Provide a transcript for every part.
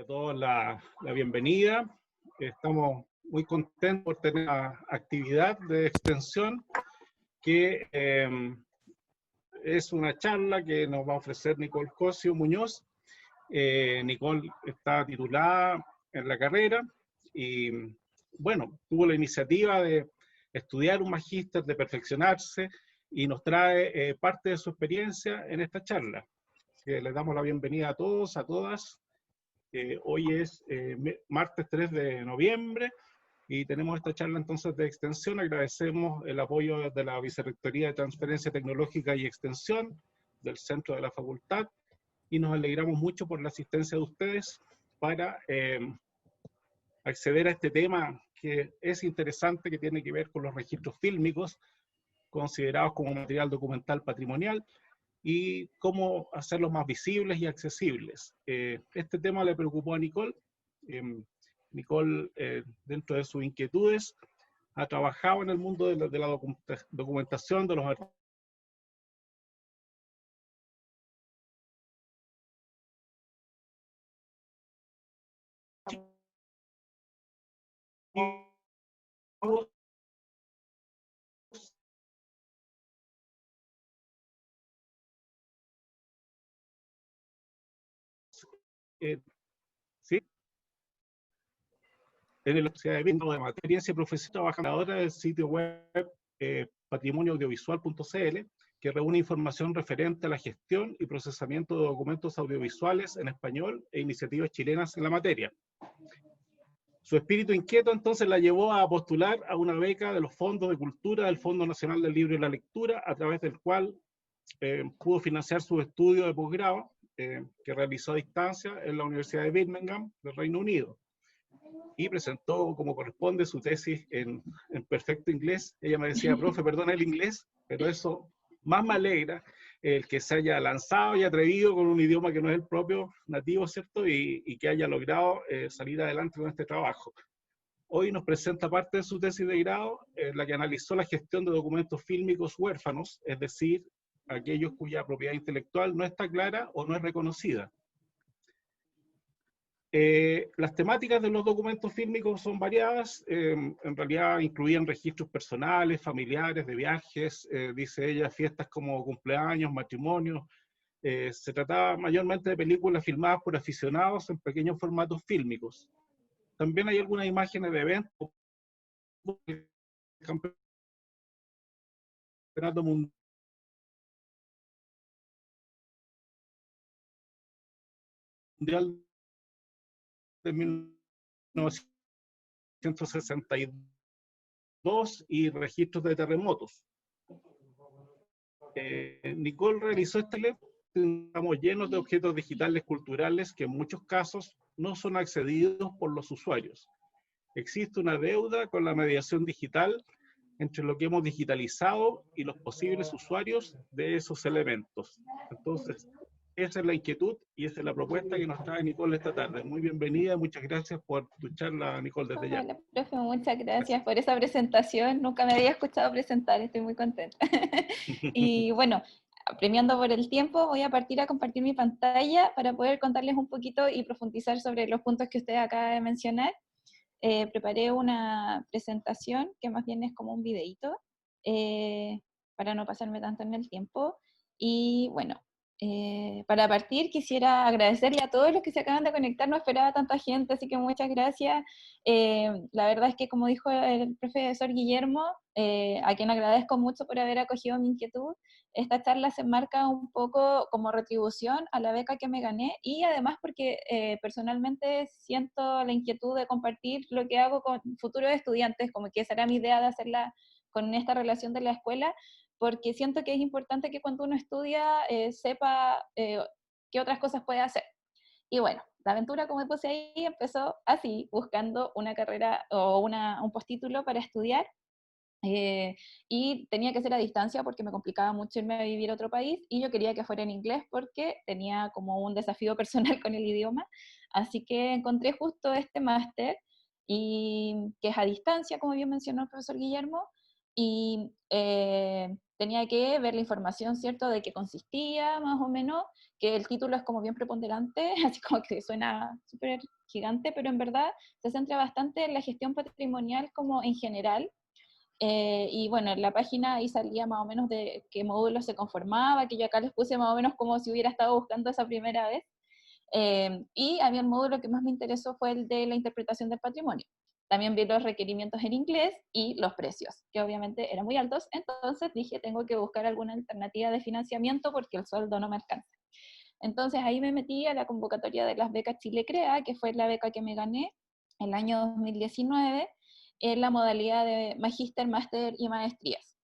a todos la bienvenida. Estamos muy contentos por tener la actividad de extensión que es una charla que nos va a ofrecer Nicole Cosio Muñoz. Nicole está titulada en la carrera y, bueno, tuvo la iniciativa de estudiar un magíster, de perfeccionarse, y nos trae parte de su experiencia en esta charla. Les damos la bienvenida a todos, a todas. Hoy es martes 3 de noviembre y tenemos esta charla entonces de extensión. Agradecemos el apoyo de la Vicerrectoría de Transferencia Tecnológica y Extensión del Centro de la Facultad y nos alegramos mucho por la asistencia de ustedes para acceder a este tema que es interesante, que tiene que ver con los registros fílmicos considerados como material documental patrimonial y cómo hacerlos más visibles y accesibles. Este tema le preocupó a Nicole. Nicole, dentro de sus inquietudes, ha trabajado en el mundo de la documentación de los archivos ¿sí? En la Universidad de Vigo de Experiencia Profesional, trabajando ahora en el sitio web patrimonioaudiovisual.cl, que reúne información referente a la gestión y procesamiento de documentos audiovisuales en español e iniciativas chilenas en la materia. Su espíritu inquieto entonces la llevó a postular a una beca de los fondos de cultura del Fondo Nacional del Libro y la Lectura, a través del cual pudo financiar sus estudios de posgrado que realizó a distancia en la Universidad de Birmingham del Reino Unido. Y presentó como corresponde su tesis en perfecto inglés. Ella me decía, profe, perdona el inglés, pero eso más me alegra, el que se haya lanzado y atrevido con un idioma que no es el propio nativo, ¿cierto? Y que haya logrado salir adelante con este trabajo. Hoy nos presenta parte de su tesis de grado, en la que analizó la gestión de documentos fílmicos huérfanos, es decir, aquellos cuya propiedad intelectual no está clara o no es reconocida. Las temáticas de los documentos fílmicos son variadas, en realidad incluían registros personales, familiares, de viajes, dice ella, fiestas como cumpleaños, matrimonios. Se trataba mayormente de películas filmadas por aficionados en pequeños formatos fílmicos. También hay algunas imágenes de eventos, el Campeonato Mundial de 1962 y registros de terremotos. Nicole realizó este lab, estamos llenos de objetos digitales culturales que en muchos casos no son accedidos por los usuarios. Existe una deuda con la mediación digital entre lo que hemos digitalizado y los posibles usuarios de esos elementos. Entonces, esa es la inquietud y esa es la propuesta que nos trae Nicole esta tarde. Muy bienvenida, muchas gracias por tu charla, Nicole, desde ya. Hola, profe, muchas gracias por esa presentación. Nunca me había escuchado presentar, estoy muy contenta. Y bueno, premiando por el tiempo, voy a partir a compartir mi pantalla para poder contarles un poquito y profundizar sobre los puntos que usted acaba de mencionar. Preparé una presentación que más bien es como un videíto, para no pasarme tanto en el tiempo. Y bueno, para partir quisiera agradecerle a todos los que se acaban de conectar, no esperaba tanta gente, así que muchas gracias. La verdad es que, como dijo el profesor Guillermo, a quien agradezco mucho por haber acogido mi inquietud, esta charla se marca un poco como retribución a la beca que me gané, y además porque personalmente siento la inquietud de compartir lo que hago con futuros estudiantes, como que será mi idea de hacerla con esta relación de la escuela, porque siento que es importante que cuando uno estudia sepa qué otras cosas puede hacer. Y bueno, la aventura, como puse ahí, empezó así, buscando una carrera o un postítulo para estudiar. Y tenía que ser a distancia porque me complicaba mucho irme a vivir a otro país, y yo quería que fuera en inglés porque tenía como un desafío personal con el idioma. Así que encontré justo este máster, y que es a distancia, como bien mencionó el profesor Guillermo, y tenía que ver la información, ¿cierto?, de qué consistía, más o menos, que el título es como bien preponderante, así como que suena súper gigante, pero en verdad se centra bastante en la gestión patrimonial como en general. Y bueno, en la página ahí salía más o menos de qué módulo se conformaba, que yo acá les puse más o menos como si hubiera estado buscando esa primera vez. Y había un módulo que más me interesó fue el de la interpretación del patrimonio. También vi los requerimientos en inglés y los precios, que obviamente eran muy altos, entonces dije, tengo que buscar alguna alternativa de financiamiento porque el sueldo no me alcanza. Entonces ahí me metí a la convocatoria de las becas Chile Crea, que fue la beca que me gané el año 2019, en la modalidad de magíster, máster y maestrías.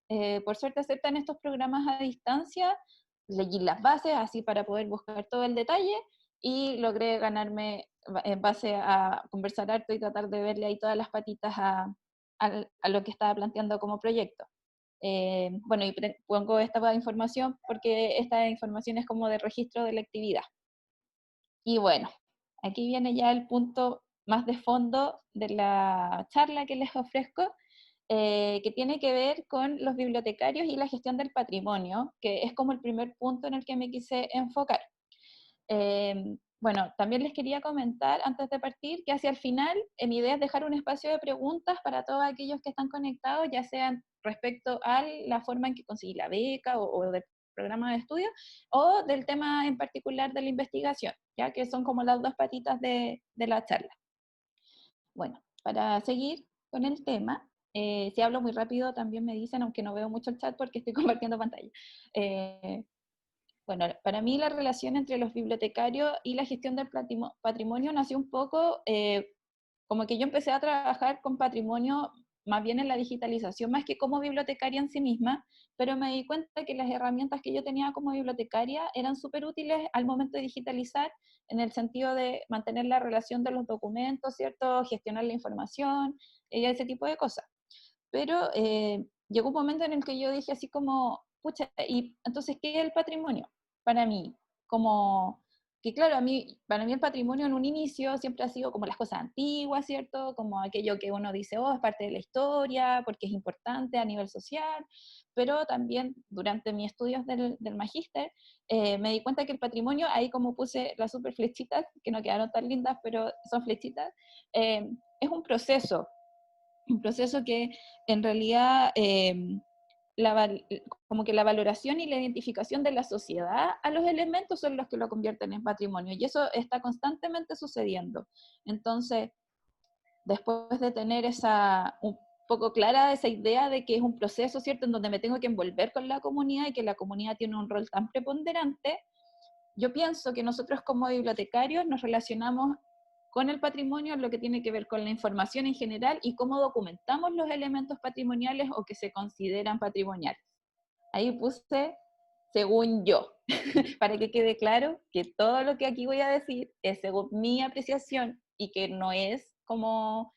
Por suerte aceptan estos programas a distancia, leí las bases así para poder buscar todo el detalle y logré ganarme en base a conversar harto y tratar de verle ahí todas las patitas a lo que estaba planteando como proyecto. Bueno, y pongo esta información porque esta información es como de registro de la actividad. Y bueno, aquí viene ya el punto más de fondo de la charla que les ofrezco, que tiene que ver con los bibliotecarios y la gestión del patrimonio, que es como el primer punto en el que me quise enfocar. Bueno, también les quería comentar antes de partir que hacia el final mi idea es dejar un espacio de preguntas para todos aquellos que están conectados, ya sean respecto a la forma en que conseguí la beca o del programa de estudio, o del tema en particular de la investigación, ya que son como las dos patitas de la charla. Bueno, para seguir con el tema, si hablo muy rápido también me dicen, aunque no veo mucho el chat porque estoy compartiendo pantalla. Bueno, para mí la relación entre los bibliotecarios y la gestión del patrimonio nació un poco como que yo empecé a trabajar con patrimonio más bien en la digitalización, más que como bibliotecaria en sí misma, pero me di cuenta que las herramientas que yo tenía como bibliotecaria eran súper útiles al momento de digitalizar, en el sentido de mantener la relación de los documentos, ¿cierto? Gestionar la información y ese tipo de cosas. Pero llegó un momento en el que yo dije así como, pucha, ¿y entonces qué es el patrimonio? Para mí, como que claro, para mí el patrimonio en un inicio siempre ha sido como las cosas antiguas, ¿cierto? Como aquello que uno dice, oh, es parte de la historia, porque es importante a nivel social, pero también durante mis estudios del magíster me di cuenta que el patrimonio, ahí como puse las super flechitas, que no quedaron tan lindas, pero son flechitas, es un proceso que en realidad como que la valoración y la identificación de la sociedad a los elementos son los que lo convierten en patrimonio, y eso está constantemente sucediendo. Entonces, después de tener un poco clara esa idea de que es un proceso, ¿cierto?, en donde me tengo que envolver con la comunidad y que la comunidad tiene un rol tan preponderante, yo pienso que nosotros como bibliotecarios nos relacionamos con el patrimonio en lo que tiene que ver con la información en general y cómo documentamos los elementos patrimoniales o que se consideran patrimoniales. Ahí puse, según yo, para que quede claro que todo lo que aquí voy a decir es según mi apreciación y que no es como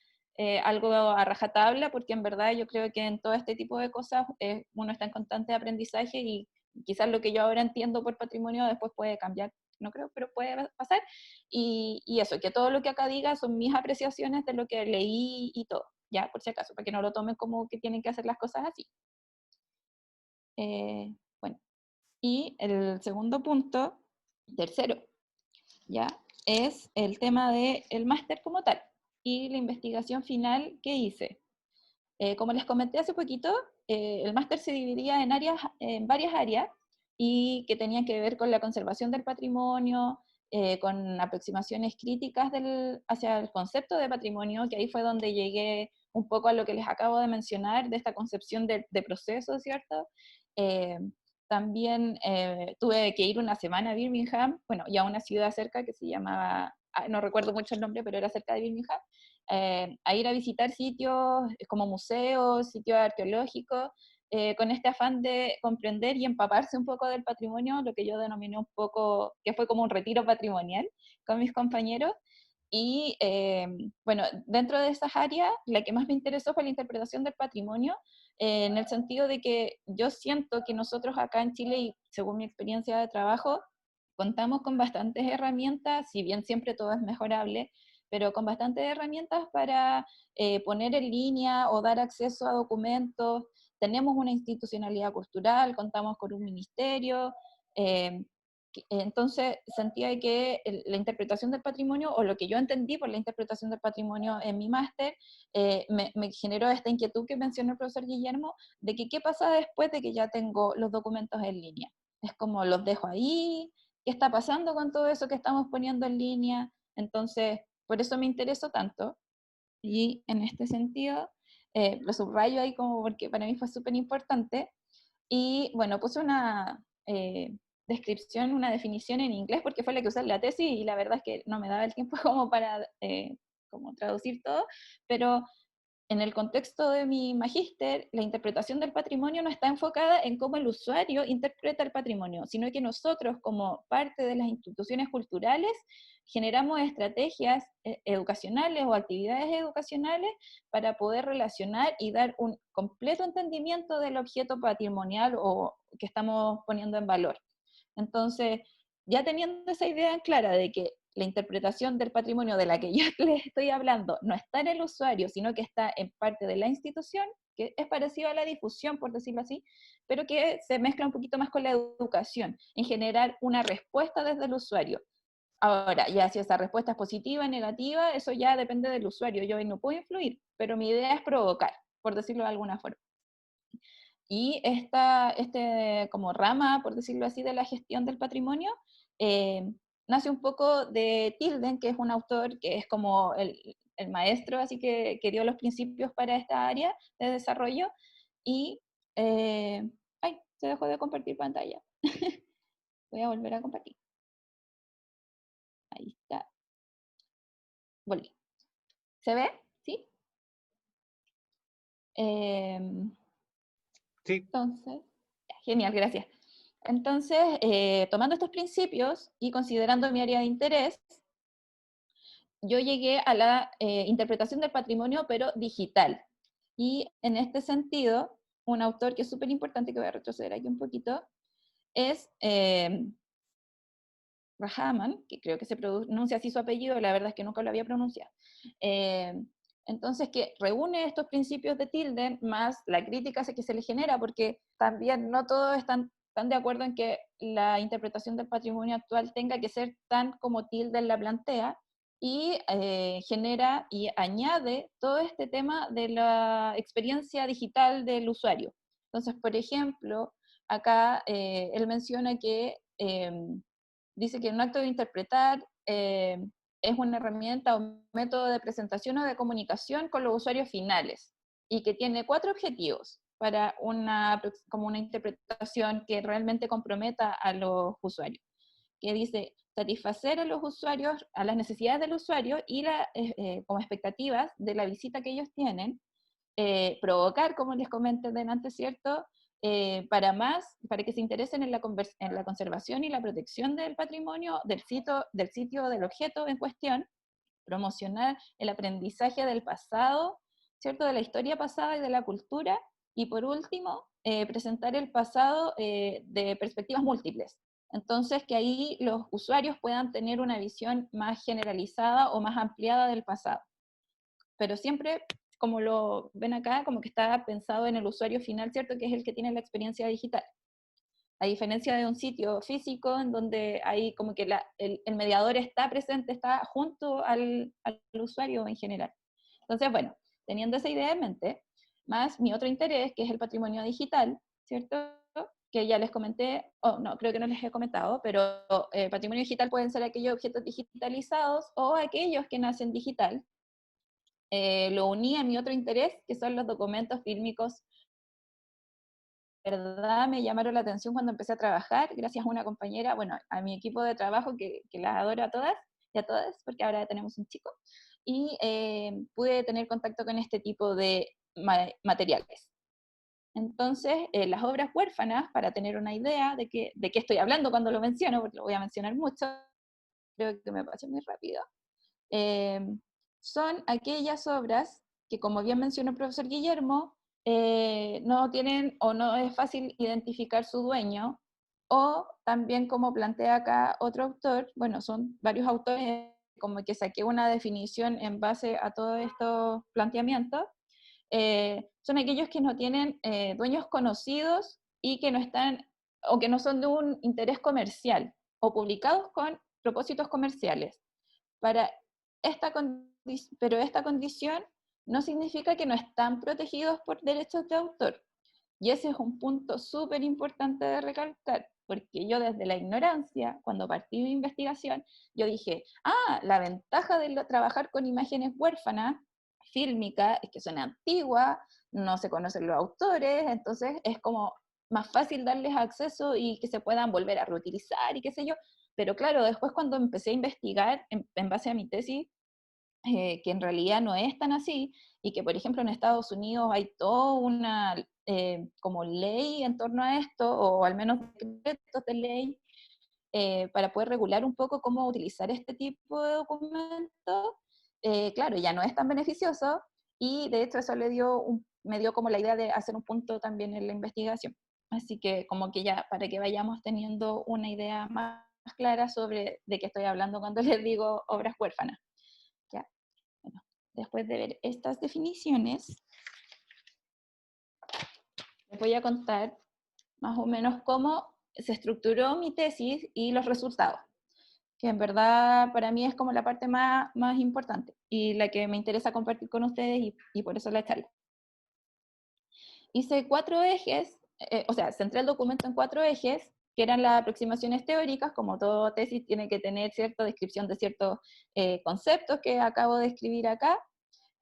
algo a rajatabla, porque en verdad yo creo que en todo este tipo de cosas uno está en constante aprendizaje y quizás lo que yo ahora entiendo por patrimonio después puede cambiar, no creo, pero puede pasar. Y eso, que todo lo que acá diga son mis apreciaciones de lo que leí y todo, ya, por si acaso, para que no lo tomen como que tienen que hacer las cosas así. Bueno, y el segundo punto, tercero, ya, es el tema del máster como tal y la investigación final que hice. Como les comenté hace poquito, el máster se dividía en varias áreas y que tenían que ver con la conservación del patrimonio, con aproximaciones críticas hacia el concepto de patrimonio, que ahí fue donde llegué un poco a lo que les acabo de mencionar, de esta concepción de proceso, ¿cierto? Eh, También tuve que ir una semana a Birmingham, bueno, y a una ciudad cerca que se llamaba, no recuerdo mucho el nombre, pero era cerca de Birmingham, a ir a visitar sitios como museos, sitios arqueológicos, con este afán de comprender y empaparse un poco del patrimonio, lo que yo denominé un poco, que fue como un retiro patrimonial con mis compañeros. Y bueno, dentro de esas áreas, la que más me interesó fue la interpretación del patrimonio, en el sentido de que yo siento que nosotros acá en Chile, y según mi experiencia de trabajo, contamos con bastantes herramientas, si bien siempre todo es mejorable, pero con bastantes herramientas para poner en línea o dar acceso a documentos, tenemos una institucionalidad cultural, contamos con un ministerio, entonces sentía que la interpretación del patrimonio, o lo que yo entendí por la interpretación del patrimonio en mi máster, me generó esta inquietud que mencionó el profesor Guillermo, de que qué pasa después de que ya tengo los documentos en línea. Es como los dejo ahí, qué está pasando con todo eso que estamos poniendo en línea. Entonces, por eso me interesó tanto. Y en este sentido, lo subrayo ahí como porque para mí fue súper importante. Y bueno, puse una descripción, una definición en inglés porque fue la que usé en la tesis y la verdad es que no me daba el tiempo como para como traducir todo, pero en el contexto de mi magíster, la interpretación del patrimonio no está enfocada en cómo el usuario interpreta el patrimonio, sino que nosotros, como parte de las instituciones culturales, generamos estrategias educacionales o actividades educacionales para poder relacionar y dar un completo entendimiento del objeto patrimonial o que estamos poniendo en valor. Entonces, ya teniendo esa idea clara de que la interpretación del patrimonio de la que yo les estoy hablando no está en el usuario, sino que está en parte de la institución, que es parecido a la difusión, por decirlo así, pero que se mezcla un poquito más con la educación, en generar una respuesta desde el usuario. Ahora, ya si esa respuesta es positiva, negativa, eso ya depende del usuario, yo ahí no puedo influir, pero mi idea es provocar, por decirlo de alguna forma. Y este como rama, por decirlo así, de la gestión del patrimonio, nace un poco de Tilden, que es un autor que es como el maestro, así que dio los principios para esta área de desarrollo, y, ay, se dejó de compartir pantalla. Voy a volver a compartir. Ahí está. Volví. ¿Se ve? ¿Sí? Sí. Entonces, genial, gracias. Entonces, tomando estos principios y considerando mi área de interés, yo llegué a la interpretación del patrimonio, pero digital. Y en este sentido, un autor que es súper importante, que voy a retroceder aquí un poquito, es Rahaman, que creo que se pronuncia así su apellido, la verdad es que nunca lo había pronunciado. Eh, entonces, que reúne estos principios de Tilden más la crítica que se le genera, porque también no todos están de acuerdo en que la interpretación del patrimonio actual tenga que ser tan como Tilden la plantea, y genera y añade todo este tema de la experiencia digital del usuario. Entonces, por ejemplo, acá él menciona que dice que un acto de interpretar es una herramienta o método de presentación o de comunicación con los usuarios finales y que tiene 4 objetivos para como una interpretación que realmente comprometa a los usuarios. Que dice satisfacer a los usuarios, a las necesidades del usuario y como expectativas de la visita que ellos tienen, provocar, como les comenté delante, ¿cierto? Para que se interesen en la conservación y la protección del patrimonio, del sitio, del objeto en cuestión, promocionar el aprendizaje del pasado, ¿cierto? De la historia pasada y de la cultura, y por último, presentar el pasado de perspectivas múltiples. Entonces, que ahí los usuarios puedan tener una visión más generalizada o más ampliada del pasado. Pero siempre, como lo ven acá, como que está pensado en el usuario final, ¿cierto? Que es el que tiene la experiencia digital. A diferencia de un sitio físico en donde hay como que el mediador está presente, está junto al usuario en general. Entonces, bueno, teniendo esa idea en mente, más mi otro interés, que es el patrimonio digital, ¿cierto? Que ya les comenté, no, creo que no les he comentado, pero patrimonio digital pueden ser aquellos objetos digitalizados o aquellos que nacen digital. Lo uní a mi otro interés, que son los documentos fílmicos. Verdad me llamaron la atención cuando empecé a trabajar, gracias a una compañera, bueno, a mi equipo de trabajo, que las adoro a todas y a todas, porque ahora tenemos un chico, y pude tener contacto con este tipo de materiales. Entonces, las obras huérfanas, para tener una idea de qué estoy hablando cuando lo menciono, porque lo voy a mencionar mucho, creo que me pasé muy rápido, son aquellas obras que, como bien mencionó el profesor Guillermo, no tienen o no es fácil identificar su dueño, o también, como plantea acá otro autor, bueno, son varios autores, como que saqué una definición en base a todos estos planteamientos, son aquellos que no tienen dueños conocidos y que no están, o que no son de un interés comercial, o publicados con propósitos comerciales. Para pero esta condición no significa que no están protegidos por derechos de autor. Y ese es un punto súper importante de recalcar, porque yo desde la ignorancia, cuando partí mi investigación, yo dije, la ventaja de trabajar con imágenes huérfanas, fílmicas, es que son antiguas, no se conocen los autores, entonces es como más fácil darles acceso y que se puedan volver a reutilizar y qué sé yo. Pero claro, después cuando empecé a investigar en base a mi tesis, que en realidad no es tan así, y que por ejemplo en Estados Unidos hay toda una como ley en torno a esto, o al menos decretos de ley, para poder regular un poco cómo utilizar este tipo de documentos, claro, ya no es tan beneficioso, y de hecho eso me dio como la idea de hacer un punto también en la investigación. Así que como que ya, para que vayamos teniendo una idea más clara sobre de qué estoy hablando cuando les digo obras huérfanas. ¿Ya? Bueno, después de ver estas definiciones, les voy a contar más o menos cómo se estructuró mi tesis y los resultados, que en verdad para mí es como la parte más importante y la que me interesa compartir con ustedes, y por eso la charla. Hice 4 ejes, o sea, centré el documento en 4 ejes, que eran las aproximaciones teóricas, como todo tesis tiene que tener cierta descripción de ciertos conceptos que acabo de escribir acá,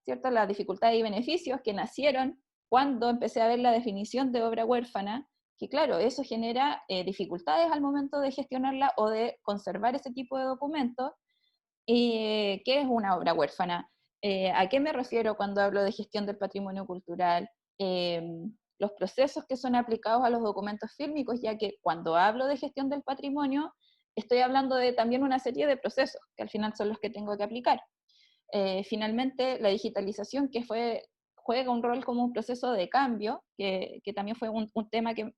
¿cierto? Las dificultades y beneficios que nacieron cuando empecé a ver la definición de obra huérfana, que claro, eso genera dificultades al momento de gestionarla o de conservar ese tipo de documentos. ¿Qué es una obra huérfana? ¿A qué me refiero cuando hablo de gestión del patrimonio cultural? Los procesos que son aplicados a los documentos fílmicos, ya que cuando hablo de gestión del patrimonio, estoy hablando de también una serie de procesos, que al final son los que tengo que aplicar. Finalmente, la digitalización, que juega un rol como un proceso de cambio, que también fue un tema que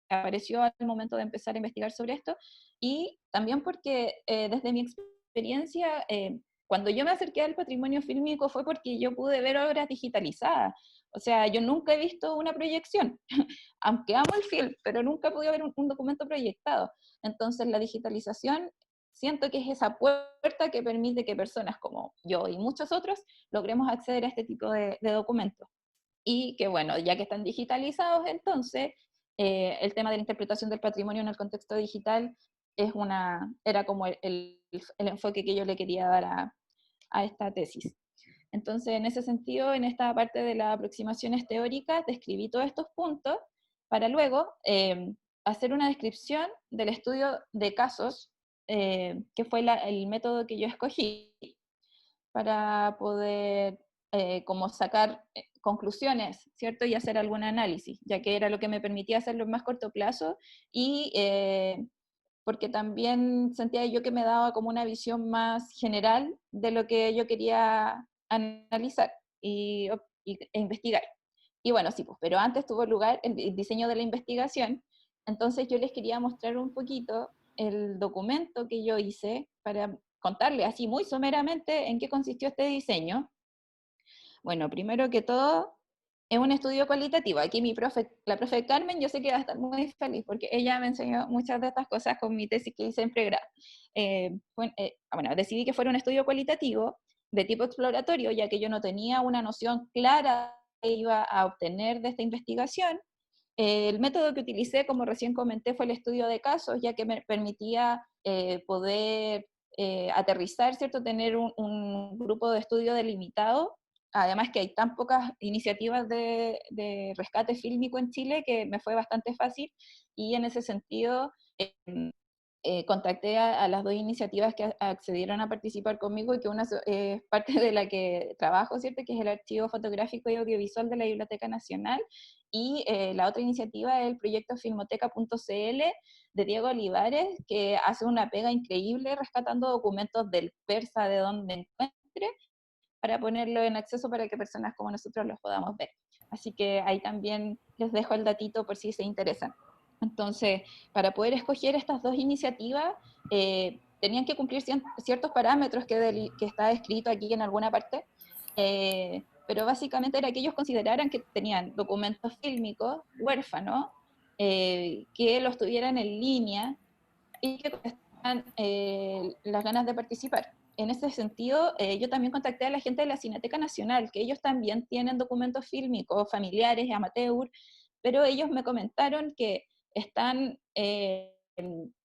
apareció al momento de empezar a investigar sobre esto, y también porque desde mi experiencia, cuando yo me acerqué al patrimonio fílmico fue porque yo pude ver obras digitalizadas. O sea, yo nunca he visto una proyección, aunque amo el film, pero nunca he podido ver un documento proyectado. Entonces la digitalización siento que es esa puerta que permite que personas como yo y muchos otros logremos acceder a este tipo de documentos. Y que bueno, ya que están digitalizados, entonces el tema de la interpretación del patrimonio en el contexto digital era como el enfoque que yo le quería dar a esta tesis. Entonces, en ese sentido, en esta parte de las aproximaciones teóricas, describí todos estos puntos para luego hacer una descripción del estudio de casos, que fue el método que yo escogí para poder como sacar conclusiones, ¿cierto? Y hacer algún análisis, ya que era lo que me permitía hacerlo en más corto plazo, y porque también sentía yo que me daba como una visión más general de lo que yo quería analizar e investigar. Y bueno, sí, pues, pero antes tuvo lugar el diseño de la investigación, entonces yo les quería mostrar un poquito el documento que yo hice para contarle así muy someramente en qué consistió este diseño. Bueno, primero que todo, es un estudio cualitativo. Aquí la profe Carmen, yo sé que va a estar muy feliz porque ella me enseñó muchas de estas cosas con mi tesis que hice en pregrado. Bueno, decidí que fuera un estudio cualitativo de tipo exploratorio, ya que yo no tenía una noción clara que iba a obtener de esta investigación. El método que utilicé, como recién comenté, fue el estudio de casos, ya que me permitía poder aterrizar, ¿cierto? Tener un grupo de estudio delimitado. Además que hay tan pocas iniciativas de rescate fílmico en Chile que me fue bastante fácil, y en ese sentido contacté a las 2 iniciativas que accedieron a participar conmigo, y que una es parte de la que trabajo, ¿cierto? Que es el Archivo Fotográfico y Audiovisual de la Biblioteca Nacional, y la otra iniciativa es el proyecto Filmoteca.cl de Diego Olivares, que hace una pega increíble rescatando documentos del persa de donde encuentre, para ponerlo en acceso para que personas como nosotros los podamos ver. Así que ahí también les dejo el datito por si se interesan. Entonces, para poder escoger estas 2 iniciativas, tenían que cumplir ciertos parámetros que está escrito aquí en alguna parte. pero básicamente era que ellos consideraran que tenían documentos fílmicos huérfanos, que los tuvieran en línea y que tengan las ganas de participar. En ese sentido, yo también contacté a la gente de la Cineteca Nacional, que ellos también tienen documentos fílmicos familiares, amateur, pero ellos me comentaron que están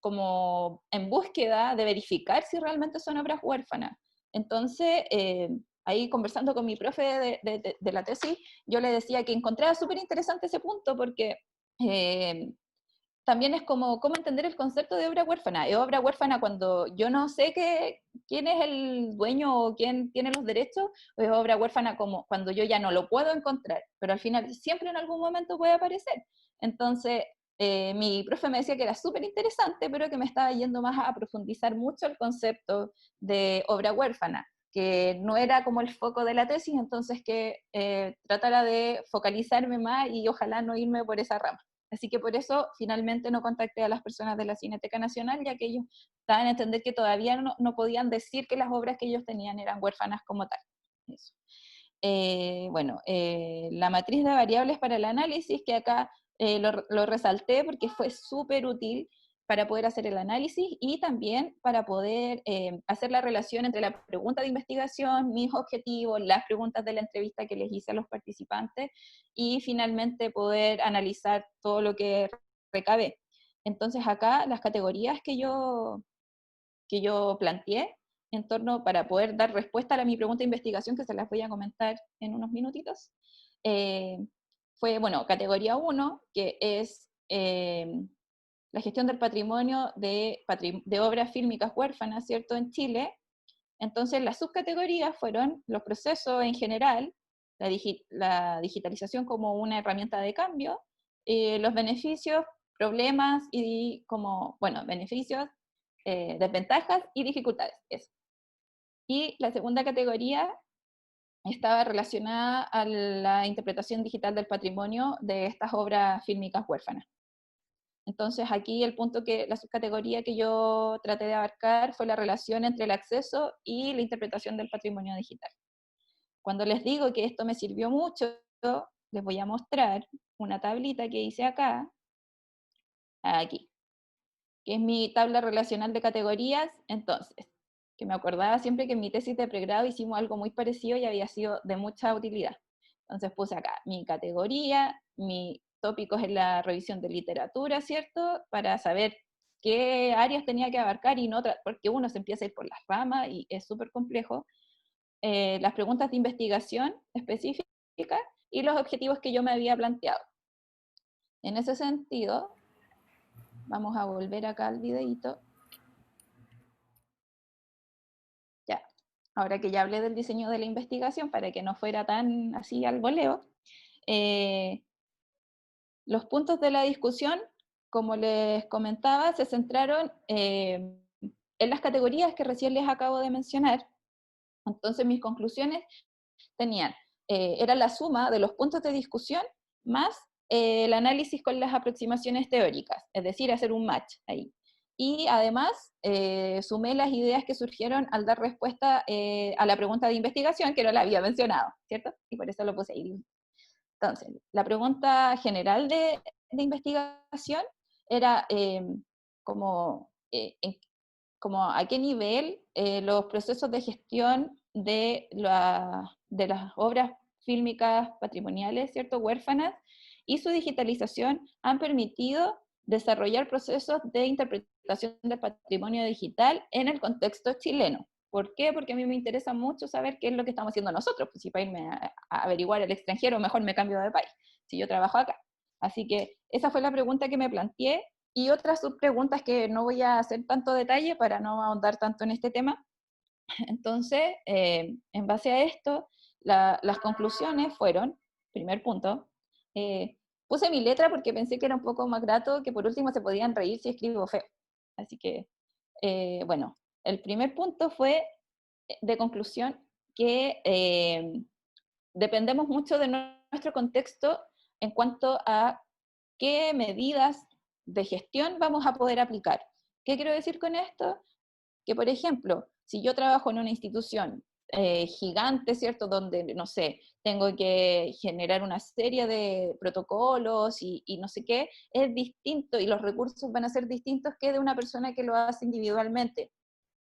como en búsqueda de verificar si realmente son obras huérfanas. Entonces, ahí conversando con mi profe de la tesis, yo le decía que encontraba súper interesante ese punto porque también es como cómo entender el concepto de obra huérfana. Es obra huérfana cuando yo no sé quién es el dueño o quién tiene los derechos, o es obra huérfana como cuando yo ya no lo puedo encontrar, pero al final siempre en algún momento puede aparecer. Entonces, mi profe me decía que era súper interesante, pero que me estaba yendo más a profundizar mucho el concepto de obra huérfana, que no era como el foco de la tesis, entonces que tratara de focalizarme más y ojalá no irme por esa rama. Así que por eso finalmente no contacté a las personas de la Cineteca Nacional, ya que ellos estaban a entender que todavía no podían decir que las obras que ellos tenían eran huérfanas como tal. Eso. Bueno, la matriz de variables para el análisis, que acá lo resalté porque fue súper útil para poder hacer el análisis y también para poder hacer la relación entre la pregunta de investigación, mis objetivos, las preguntas de la entrevista que les hice a los participantes y finalmente poder analizar todo lo que recabé. Entonces acá las categorías que yo planteé en torno para poder dar respuesta a mi pregunta de investigación, que se las voy a comentar en unos minutitos, fue, bueno, categoría 1, que es la gestión del patrimonio de obras fílmicas huérfanas, ¿cierto?, en Chile. Entonces, las subcategorías fueron los procesos en general, la digitalización como una herramienta de cambio, los beneficios, problemas y como, bueno, beneficios, desventajas y dificultades. Eso. Y la segunda categoría estaba relacionada a la interpretación digital del patrimonio de estas obras fílmicas huérfanas. Entonces aquí el punto la subcategoría que yo traté de abarcar fue la relación entre el acceso y la interpretación del patrimonio digital. Cuando les digo que esto me sirvió mucho, les voy a mostrar una tablita que hice acá, aquí, que es mi tabla relacional de categorías. Entonces, que me acordaba siempre que en mi tesis de pregrado hicimos algo muy parecido y había sido de mucha utilidad. Entonces puse acá mi categoría, mi tópicos en la revisión de literatura, ¿cierto? Para saber qué áreas tenía que abarcar y no, porque uno se empieza a ir por las ramas y es súper complejo. Las preguntas de investigación específicas y los objetivos que yo me había planteado. En ese sentido, vamos a volver acá al videito. Ya, ahora que ya hablé del diseño de la investigación, para que no fuera tan así al voleo, los puntos de la discusión, como les comentaba, se centraron en las categorías que recién les acabo de mencionar. Entonces mis conclusiones era la suma de los puntos de discusión más el análisis con las aproximaciones teóricas, es decir, hacer un match ahí. Y además sumé las ideas que surgieron al dar respuesta a la pregunta de investigación, que no la había mencionado, ¿cierto? Y por eso lo puse ahí. Entonces, la pregunta general de investigación era como, como a qué nivel los procesos de gestión de las obras fílmicas patrimoniales, ¿cierto?, huérfanas, y su digitalización han permitido desarrollar procesos de interpretación del patrimonio digital en el contexto chileno. ¿Por qué? Porque a mí me interesa mucho saber qué es lo que estamos haciendo nosotros, pues si para irme a averiguar el extranjero, mejor me cambio de país, si yo trabajo acá. Así que esa fue la pregunta que me planteé, y otras subpreguntas que no voy a hacer tanto detalle para no ahondar tanto en este tema. Entonces, en base a esto, las conclusiones fueron, primer punto, puse mi letra porque pensé que era un poco más grato, que por último se podían reír si escribo feo. Así que, bueno, el primer punto fue de conclusión que dependemos mucho de nuestro contexto en cuanto a qué medidas de gestión vamos a poder aplicar. ¿Qué quiero decir con esto? Que, por ejemplo, si yo trabajo en una institución gigante, ¿cierto? Donde, no sé, tengo que generar una serie de protocolos y no sé qué, es distinto y los recursos van a ser distintos que de una persona que lo hace individualmente.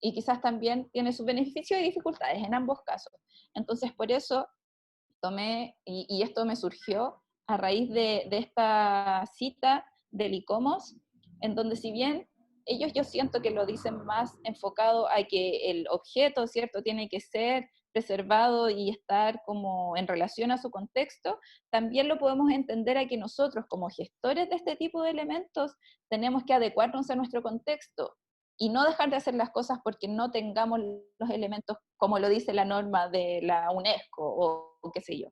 Y quizás también tiene sus beneficios y dificultades en ambos casos. Entonces, por eso tomé, y esto me surgió a raíz de esta cita del ICOMOS, en donde si bien ellos yo siento que lo dicen más enfocado a que el objeto, ¿cierto?, tiene que ser preservado y estar como en relación a su contexto, también lo podemos entender a que nosotros como gestores de este tipo de elementos tenemos que adecuarnos a nuestro contexto y no dejar de hacer las cosas porque no tengamos los elementos como lo dice la norma de la UNESCO o qué sé yo.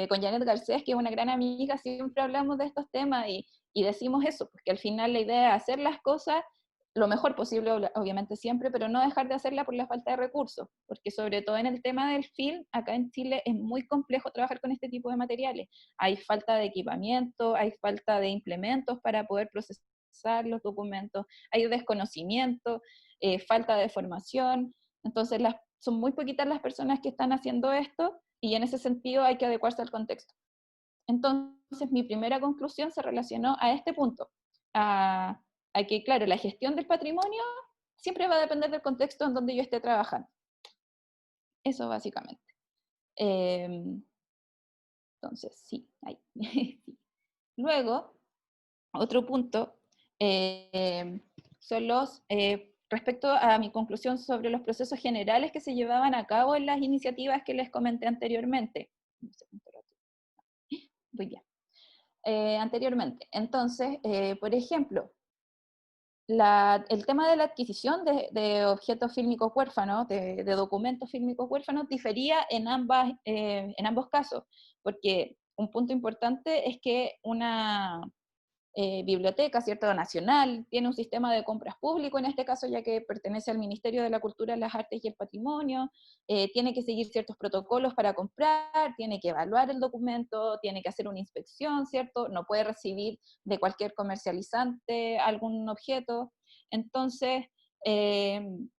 Con Janet Garcés, que es una gran amiga, siempre hablamos de estos temas y decimos eso, porque al final la idea es hacer las cosas lo mejor posible, obviamente siempre, pero no dejar de hacerla por la falta de recursos, porque sobre todo en el tema del film, acá en Chile es muy complejo trabajar con este tipo de materiales. Hay falta de equipamiento, hay falta de implementos para poder procesar los documentos, hay desconocimiento, falta de formación, entonces son muy poquitas las personas que están haciendo esto y en ese sentido hay que adecuarse al contexto. Entonces mi primera conclusión se relacionó a este punto, a que, claro, la gestión del patrimonio siempre va a depender del contexto en donde yo esté trabajando. Eso básicamente. Entonces, sí, ahí. Sí. Luego, otro punto son respecto a mi conclusión sobre los procesos generales que se llevaban a cabo en las iniciativas que les comenté anteriormente. Muy bien. Anteriormente. Entonces, por ejemplo, el tema de la adquisición de objetos fílmicos huérfanos, de documentos fílmicos huérfanos, difería en ambos casos, porque un punto importante es que una biblioteca, ¿cierto?, nacional, tiene un sistema de compras público, en este caso ya que pertenece al Ministerio de la Cultura, las Artes y el Patrimonio, tiene que seguir ciertos protocolos para comprar, tiene que evaluar el documento, tiene que hacer una inspección, ¿cierto? No puede recibir de cualquier comercializante algún objeto. Entonces, en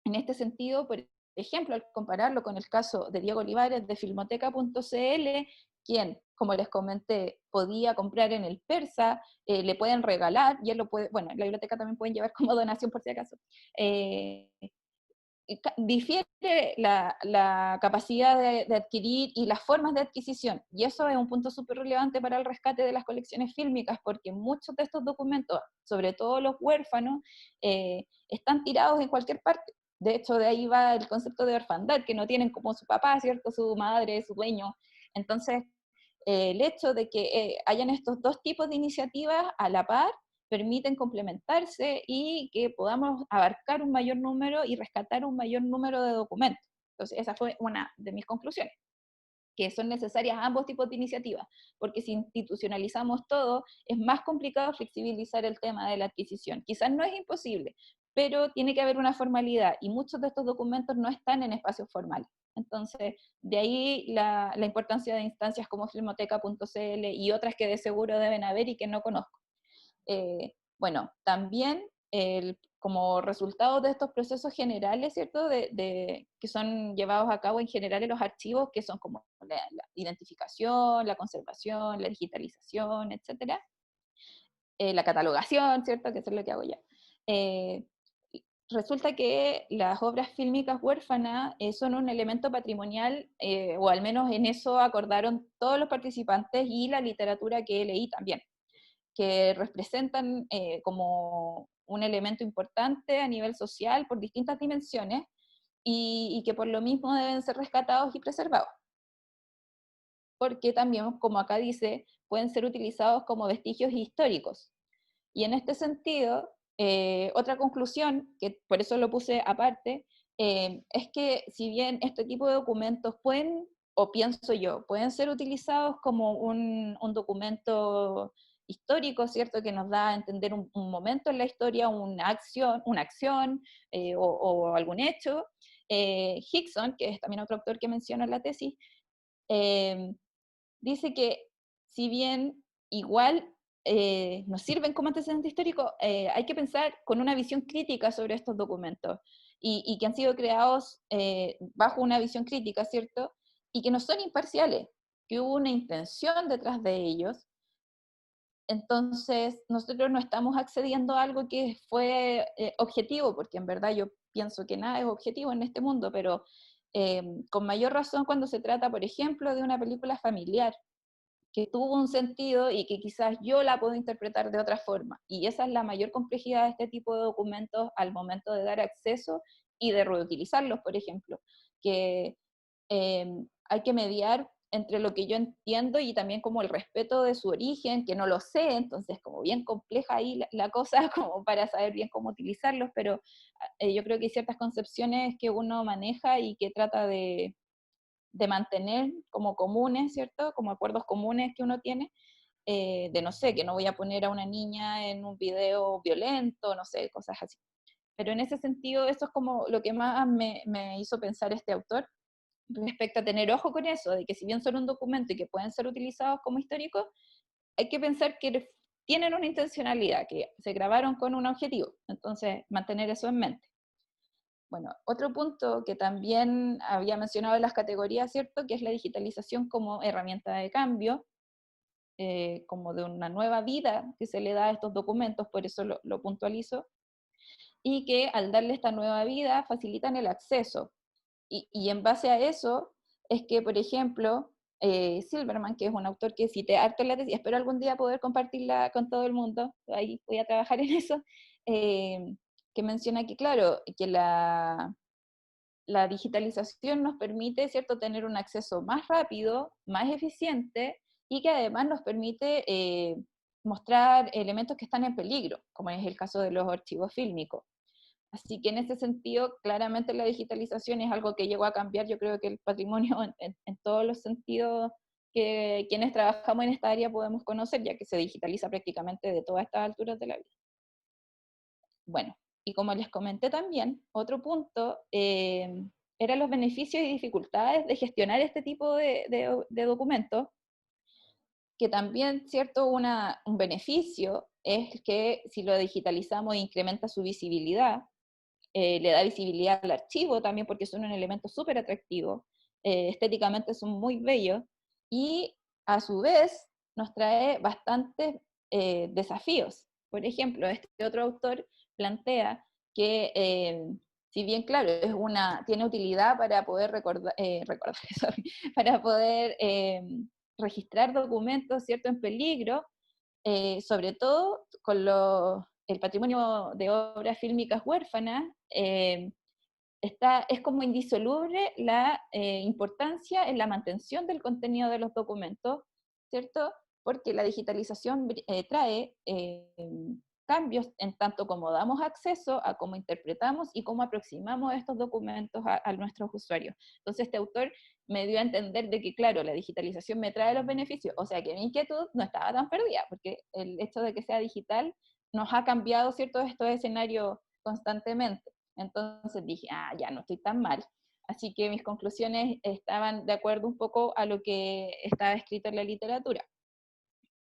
este sentido, por ejemplo, al compararlo con el caso de Diego Olivares de filmoteca.cl, quien, como les comenté, podía comprar en el Persa, le pueden regalar, y él lo puede, bueno, en la biblioteca también pueden llevar como donación por si acaso. Difiere la capacidad de adquirir y las formas de adquisición, y eso es un punto súper relevante para el rescate de las colecciones fílmicas, porque muchos de estos documentos, sobre todo los huérfanos, están tirados en cualquier parte. De hecho, de ahí va el concepto de orfandad, que no tienen como su papá, ¿cierto?, su madre, su dueño. Entonces, el hecho de que hayan estos dos tipos de iniciativas a la par permiten complementarse y que podamos abarcar un mayor número y rescatar un mayor número de documentos. Entonces, esa fue una de mis conclusiones, que son necesarias ambos tipos de iniciativas, porque si institucionalizamos todo, es más complicado flexibilizar el tema de la adquisición. Quizás no es imposible, pero tiene que haber una formalidad, y muchos de estos documentos no están en espacios formales. Entonces, de ahí la importancia de instancias como filmoteca.cl y otras que de seguro deben haber y que no conozco. Bueno, también como resultado de estos procesos generales, ¿cierto?, que son llevados a cabo en general en los archivos, que son como la identificación, la conservación, la digitalización, etcétera, la catalogación, ¿cierto?, que eso es lo que hago ya. Resulta que las obras fílmicas huérfanas son un elemento patrimonial, o al menos en eso acordaron todos los participantes y la literatura que leí también, que representan como un elemento importante a nivel social por distintas dimensiones y que por lo mismo deben ser rescatados y preservados. Porque también, como acá dice, pueden ser utilizados como vestigios históricos. Y en este sentido, otra conclusión, que por eso lo puse aparte, es que si bien este tipo de documentos pueden, o pienso yo, pueden ser utilizados como un documento histórico, ¿cierto?, que nos da a entender un momento en la historia, una acción o algún hecho. Hickson, que es también otro autor que menciona en la tesis, dice que si bien igual nos sirven como antecedente histórico, hay que pensar con una visión crítica sobre estos documentos y que han sido creados bajo una visión crítica, ¿cierto? Y que no son imparciales, que hubo una intención detrás de ellos. Entonces, nosotros no estamos accediendo a algo que fue objetivo, porque en verdad yo pienso que nada es objetivo en este mundo, pero con mayor razón cuando se trata, por ejemplo, de una película familiar, que tuvo un sentido y que quizás yo la puedo interpretar de otra forma. Y esa es la mayor complejidad de este tipo de documentos al momento de dar acceso y de reutilizarlos, por ejemplo, que hay que mediar entre lo que yo entiendo y también como el respeto de su origen, que no lo sé, entonces como bien compleja ahí la cosa como para saber bien cómo utilizarlos, pero yo creo que hay ciertas concepciones que uno maneja y que trata de mantener como comunes, ¿cierto? Como acuerdos comunes que uno tiene, de no sé, que no voy a poner a una niña en un video violento, no sé, cosas así. Pero en ese sentido, eso es como lo que más me hizo pensar este autor, respecto a tener ojo con eso, de que si bien son un documento y que pueden ser utilizados como históricos, hay que pensar que tienen una intencionalidad, que se grabaron con un objetivo, entonces mantener eso en mente. Bueno, otro punto que también había mencionado en las categorías, ¿cierto? Que es la digitalización como herramienta de cambio, como de una nueva vida que se le da a estos documentos, por eso lo puntualizo, y que al darle esta nueva vida facilitan el acceso. Y en base a eso es que, por ejemplo, Silverman, que es un autor que cité harto en la tesis, espero algún día poder compartirla con todo el mundo, ahí voy a trabajar en eso, que menciona que, claro, que la digitalización nos permite, ¿cierto?, tener un acceso más rápido, más eficiente, y que además nos permite mostrar elementos que están en peligro, como es el caso de los archivos fílmicos. Así que en ese sentido, claramente la digitalización es algo que llegó a cambiar, yo creo que el patrimonio en todos los sentidos que quienes trabajamos en esta área podemos conocer, ya que se digitaliza prácticamente de todas estas alturas de la vida. Bueno, y como les comenté también, otro punto eran los beneficios y dificultades de gestionar este tipo de documentos, que también, ¿cierto? Un beneficio es que si lo digitalizamos incrementa su visibilidad, le da visibilidad al archivo también porque son un elemento súper atractivo, estéticamente son muy bellos, y a su vez nos trae bastantes desafíos. Por ejemplo, este otro autor plantea que si bien, claro, tiene utilidad para poder sorry, para poder registrar documentos, ¿cierto?, en peligro, sobre todo con el patrimonio de obras fílmicas huérfanas, es como indisoluble la importancia en la mantención del contenido de los documentos, ¿cierto? Porque la digitalización trae cambios en tanto como damos acceso a cómo interpretamos y cómo aproximamos estos documentos a nuestros usuarios. Entonces este autor me dio a entender de que, claro, la digitalización me trae los beneficios, o sea que mi inquietud no estaba tan perdida, porque el hecho de que sea digital nos ha cambiado, ¿cierto?, estos escenarios constantemente. Entonces dije, ya no estoy tan mal. Así que mis conclusiones estaban de acuerdo un poco a lo que estaba escrito en la literatura.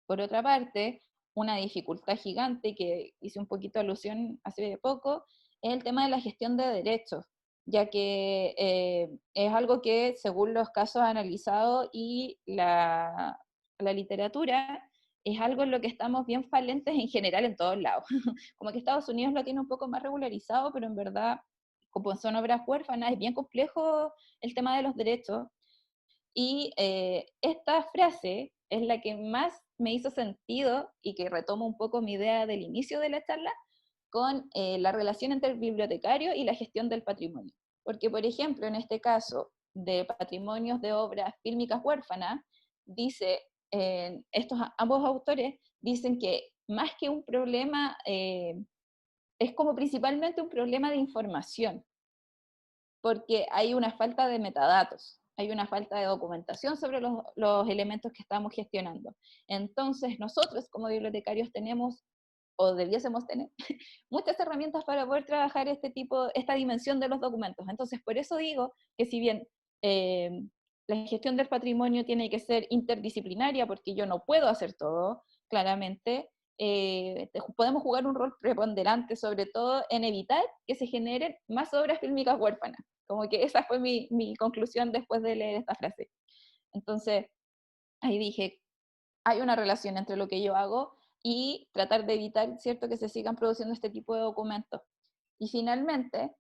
Por otra parte, una dificultad gigante que hice un poquito alusión hace poco es el tema de la gestión de derechos, ya que es algo que según los casos analizados y la literatura, es algo en lo que estamos bien falentes en general en todos lados. Como que Estados Unidos lo tiene un poco más regularizado, pero en verdad, como son obras huérfanas, es bien complejo el tema de los derechos. Y esta frase es la que más me hizo sentido y que retomo un poco mi idea del inicio de la charla con la relación entre el bibliotecario y la gestión del patrimonio. Porque, por ejemplo, en este caso de patrimonios de obras fílmicas huérfanas, dice, ambos autores dicen que más que un problema, es como principalmente un problema de información, porque hay una falta de metadatos, hay una falta de documentación sobre los elementos que estamos gestionando. Entonces, nosotros como bibliotecarios tenemos, o debiésemos tener, muchas herramientas para poder trabajar esta dimensión de los documentos. Entonces, por eso digo que si bien la gestión del patrimonio tiene que ser interdisciplinaria, porque yo no puedo hacer todo, claramente, podemos jugar un rol preponderante, sobre todo en evitar que se generen más obras fílmicas huérfanas. Como que esa fue mi conclusión después de leer esta frase. Entonces, ahí dije, hay una relación entre lo que yo hago y tratar de evitar, ¿cierto?, que se sigan produciendo este tipo de documentos. Y finalmente,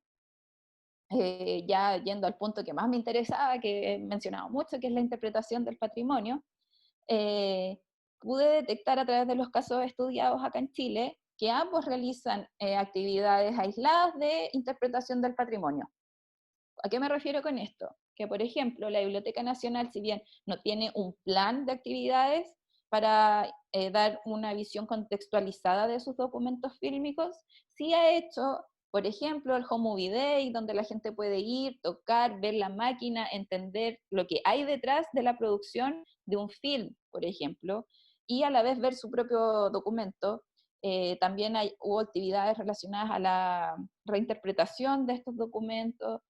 ya yendo al punto que más me interesaba, que he mencionado mucho, que es la interpretación del patrimonio, eh, pude detectar a través de los casos estudiados acá en Chile que ambos realizan actividades aisladas de interpretación del patrimonio. ¿A qué me refiero con esto? Que, por ejemplo, la Biblioteca Nacional, si bien no tiene un plan de actividades para dar una visión contextualizada de sus documentos fílmicos, sí ha hecho, por ejemplo, el Home Movie Day, donde la gente puede ir, tocar, ver la máquina, entender lo que hay detrás de la producción de un film, por ejemplo, y a la vez ver su propio documento. También hubo actividades relacionadas a la reinterpretación de estos documentos.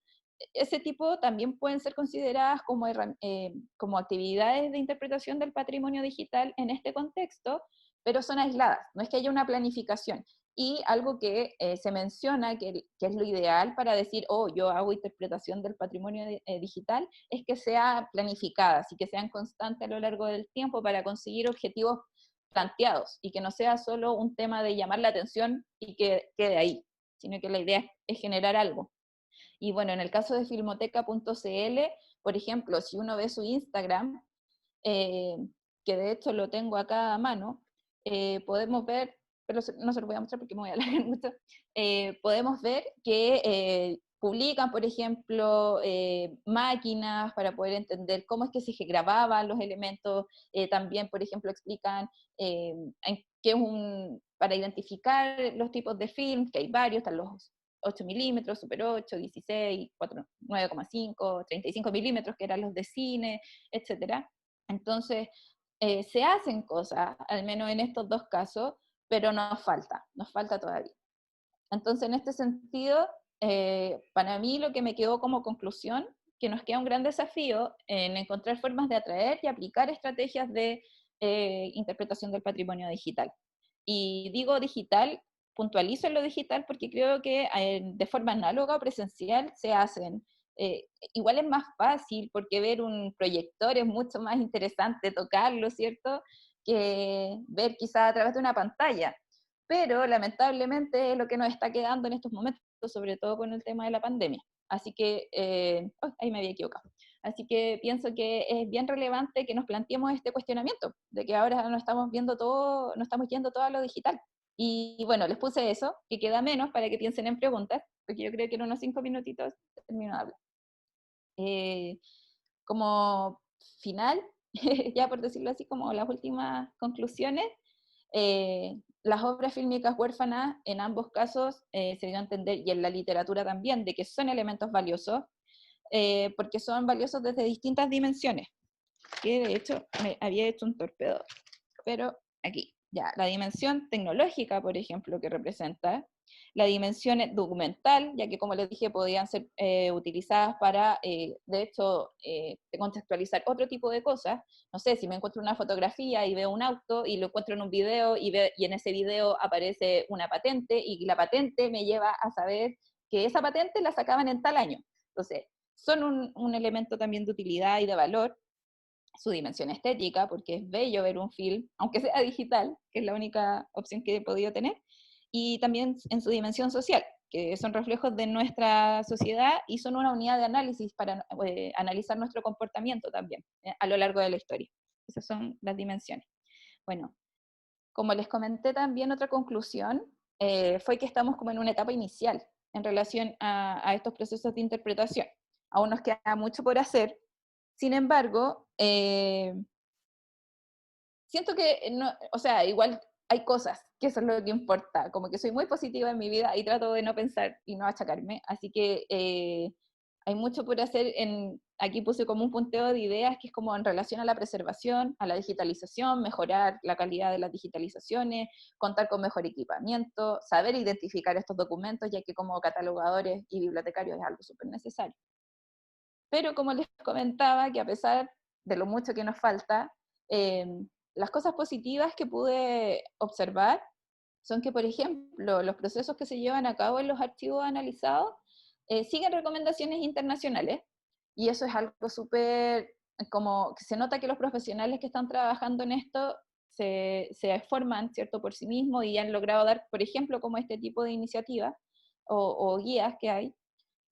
Ese tipo también pueden ser consideradas como actividades de interpretación del patrimonio digital en este contexto, pero son aisladas, no es que haya una planificación. Y algo que se menciona, que es lo ideal para decir, oh, yo hago interpretación del patrimonio digital, es que sea planificada, y que sean constantes a lo largo del tiempo para conseguir objetivos planteados, y que no sea solo un tema de llamar la atención y que quede ahí, sino que la idea es generar algo. Y bueno, en el caso de filmoteca.cl, por ejemplo, si uno ve su Instagram, eh, que de hecho lo tengo acá a mano, podemos ver, pero no se lo voy a mostrar porque me voy a alargar mucho, podemos ver que publican, por ejemplo, máquinas para poder entender cómo es que se grababan los elementos, también, por ejemplo, explican qué es para identificar los tipos de film, que hay varios, están los 8 milímetros, Super 8, 16, 4, 9,5, 35 milímetros, que eran los de cine, etcétera. Entonces, se hacen cosas, al menos en estos dos casos, pero nos falta todavía. Entonces, en este sentido, para mí lo que me quedó como conclusión, que nos queda un gran desafío en encontrar formas de atraer y aplicar estrategias de interpretación del patrimonio digital. Y digo digital, puntualizo en lo digital porque creo que de forma análoga o presencial se hacen. Igual es más fácil porque ver un proyector es mucho más interesante tocarlo, ¿cierto? Que ver quizá a través de una pantalla. Pero lamentablemente es lo que nos está quedando en estos momentos, sobre todo con el tema de la pandemia. Así que, ahí me había equivocado. Así que pienso que es bien relevante que nos planteemos este cuestionamiento, de que ahora no estamos viendo todo, no estamos yendo todo a lo digital. Y bueno, les puse eso, que queda menos para que piensen en preguntas, porque yo creo que en unos 5 minutitos termino de hablar. Como final, ya por decirlo así, como las últimas conclusiones, las obras fílmicas huérfanas en ambos casos se dio a entender, y en la literatura también, de que son elementos valiosos, porque son valiosos desde distintas dimensiones, que de hecho me había hecho un torpedo, pero aquí, ya, la dimensión tecnológica, por ejemplo, que representa, la dimensión documental, ya que como les dije, podían ser utilizadas para, de hecho, contextualizar otro tipo de cosas. No sé, si me encuentro una fotografía y veo un auto y lo encuentro en un video y en ese video aparece una patente y la patente me lleva a saber que esa patente la sacaban en tal año. Entonces, son un elemento también de utilidad y de valor. Su dimensión estética, porque es bello ver un film, aunque sea digital, que es la única opción que he podido tener, y también en su dimensión social, que son reflejos de nuestra sociedad y son una unidad de análisis para analizar nuestro comportamiento también a lo largo de la historia. Esas son las dimensiones. Bueno, como les comenté también, otra conclusión fue que estamos como en una etapa inicial en relación a estos procesos de interpretación. Aún nos queda mucho por hacer. Sin embargo, siento que, no, o sea, igual hay cosas, que eso es lo que importa, como que soy muy positiva en mi vida y trato de no pensar y no achacarme, así que hay mucho por hacer. Aquí puse como un punteo de ideas que es como en relación a la preservación, a la digitalización, mejorar la calidad de las digitalizaciones, contar con mejor equipamiento, saber identificar estos documentos, ya que como catalogadores y bibliotecarios es algo súper necesario. Pero como les comentaba, que a pesar de lo mucho que nos falta, las cosas positivas que pude observar son que, por ejemplo, los procesos que se llevan a cabo en los archivos analizados siguen recomendaciones internacionales, y eso es algo súper, como que se nota que los profesionales que están trabajando en esto se forman, ¿cierto?, por sí mismos y han logrado dar, por ejemplo, como este tipo de iniciativas o guías que hay.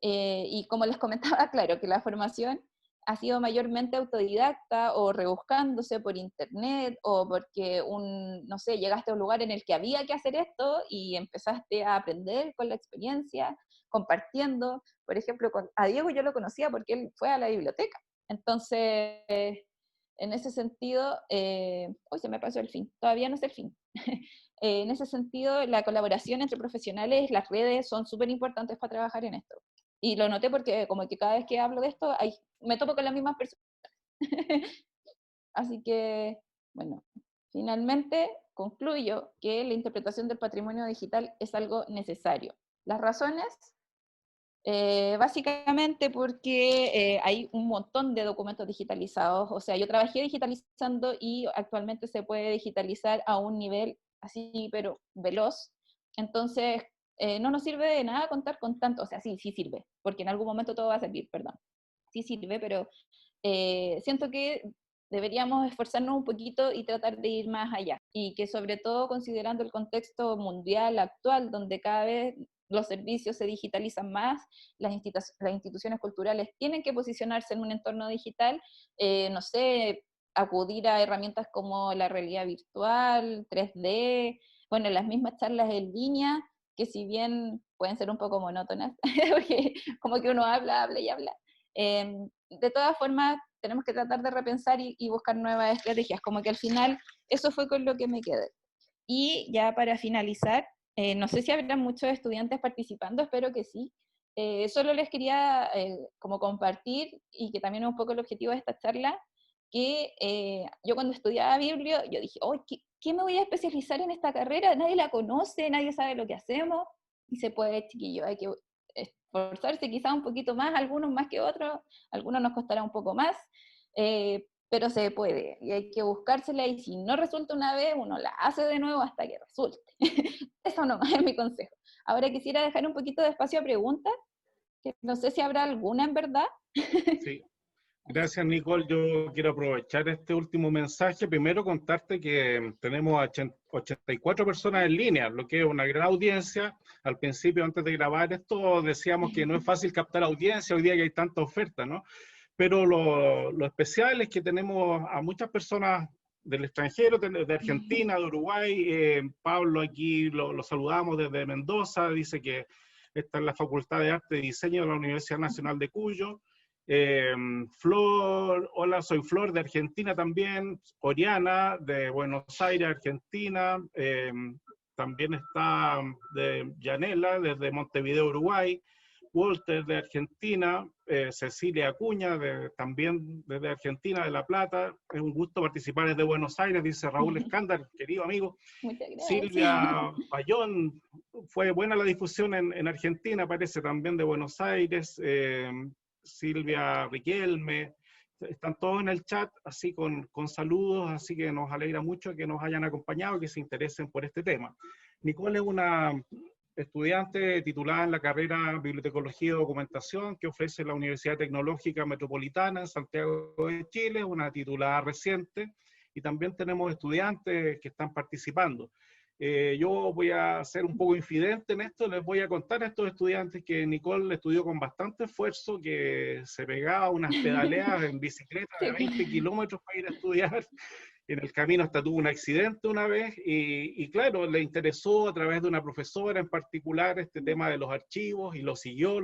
Y como les comentaba, claro, que la formación ha sido mayormente autodidacta o rebuscándose por internet o porque, no sé, llegaste a un lugar en el que había que hacer esto y empezaste a aprender con la experiencia, compartiendo. Por ejemplo, a Diego yo lo conocía porque él fue a la biblioteca. Entonces, en ese sentido, hoy se me pasó el fin, todavía no es el fin. En ese sentido, la colaboración entre profesionales, las redes son súper importantes para trabajar en esto. Y lo noté porque como que cada vez que hablo de esto, me topo con las mismas personas. Así que, bueno, finalmente concluyo que la interpretación del patrimonio digital es algo necesario. Las razones, básicamente porque hay un montón de documentos digitalizados. O sea, yo trabajé digitalizando y actualmente se puede digitalizar a un nivel así, pero veloz. Entonces, no nos sirve de nada contar con tanto, o sea, sí sirve, porque en algún momento todo va a servir, perdón. Sí sirve, pero siento que deberíamos esforzarnos un poquito y tratar de ir más allá. Y que sobre todo considerando el contexto mundial actual, donde cada vez los servicios se digitalizan más, las instituciones culturales tienen que posicionarse en un entorno digital, no sé, acudir a herramientas como la realidad virtual, 3D, bueno, las mismas charlas en línea, que si bien pueden ser un poco monótonas, porque como que uno habla y habla, de todas formas tenemos que tratar de repensar y buscar nuevas estrategias, como que al final eso fue con lo que me quedé. Y ya para finalizar, no sé si habrá muchos estudiantes participando, espero que sí. Solo les quería como compartir, y que también es un poco el objetivo de esta charla, que yo cuando estudiaba Biblio, yo dije, oh, ¿qué me voy a especializar en esta carrera? Nadie la conoce, nadie sabe lo que hacemos, y se puede, chiquillo, hay que esforzarse quizás un poquito más, algunos más que otros, algunos nos costará un poco más, pero se puede, y hay que buscársela, y si no resulta una vez, uno la hace de nuevo hasta que resulte. Eso nomás es mi consejo. Ahora quisiera dejar un poquito de espacio a preguntas, que no sé si habrá alguna en verdad. Sí. Gracias, Nicole. Yo quiero aprovechar este último mensaje. Primero, contarte que tenemos 84 personas en línea, lo que es una gran audiencia. Al principio, antes de grabar esto, decíamos que no es fácil captar audiencia hoy día que hay tanta oferta, ¿no? Pero lo especial es que tenemos a muchas personas del extranjero, de Argentina, de Uruguay. Pablo aquí lo saludamos desde Mendoza, dice que está en la Facultad de Arte y Diseño de la Universidad Nacional de Cuyo. Flor, hola, soy Flor de Argentina también. Oriana de Buenos Aires, Argentina. También está de Yanela desde Montevideo, Uruguay. Walter de Argentina, Cecilia Acuña también desde Argentina, de La Plata. Es un gusto participar desde Buenos Aires, dice Raúl Escándar, querido amigo. Muchas gracias. Silvia Bayón, fue buena la difusión en Argentina, parece también de Buenos Aires. Silvia Riquelme, están todos en el chat, así con saludos, así que nos alegra mucho que nos hayan acompañado y que se interesen por este tema. Nicole es una estudiante titulada en la carrera Bibliotecología y Documentación que ofrece la Universidad Tecnológica Metropolitana en Santiago de Chile, una titulada reciente, y también tenemos estudiantes que están participando. Yo voy a ser un poco infidente en esto, les voy a contar a estos estudiantes que Nicole estudió con bastante esfuerzo, que se pegaba unas pedaleadas en bicicleta de 20 kilómetros para ir a estudiar. En el camino hasta tuvo un accidente una vez y claro, le interesó a través de una profesora en particular este tema de los archivos y lo siguió.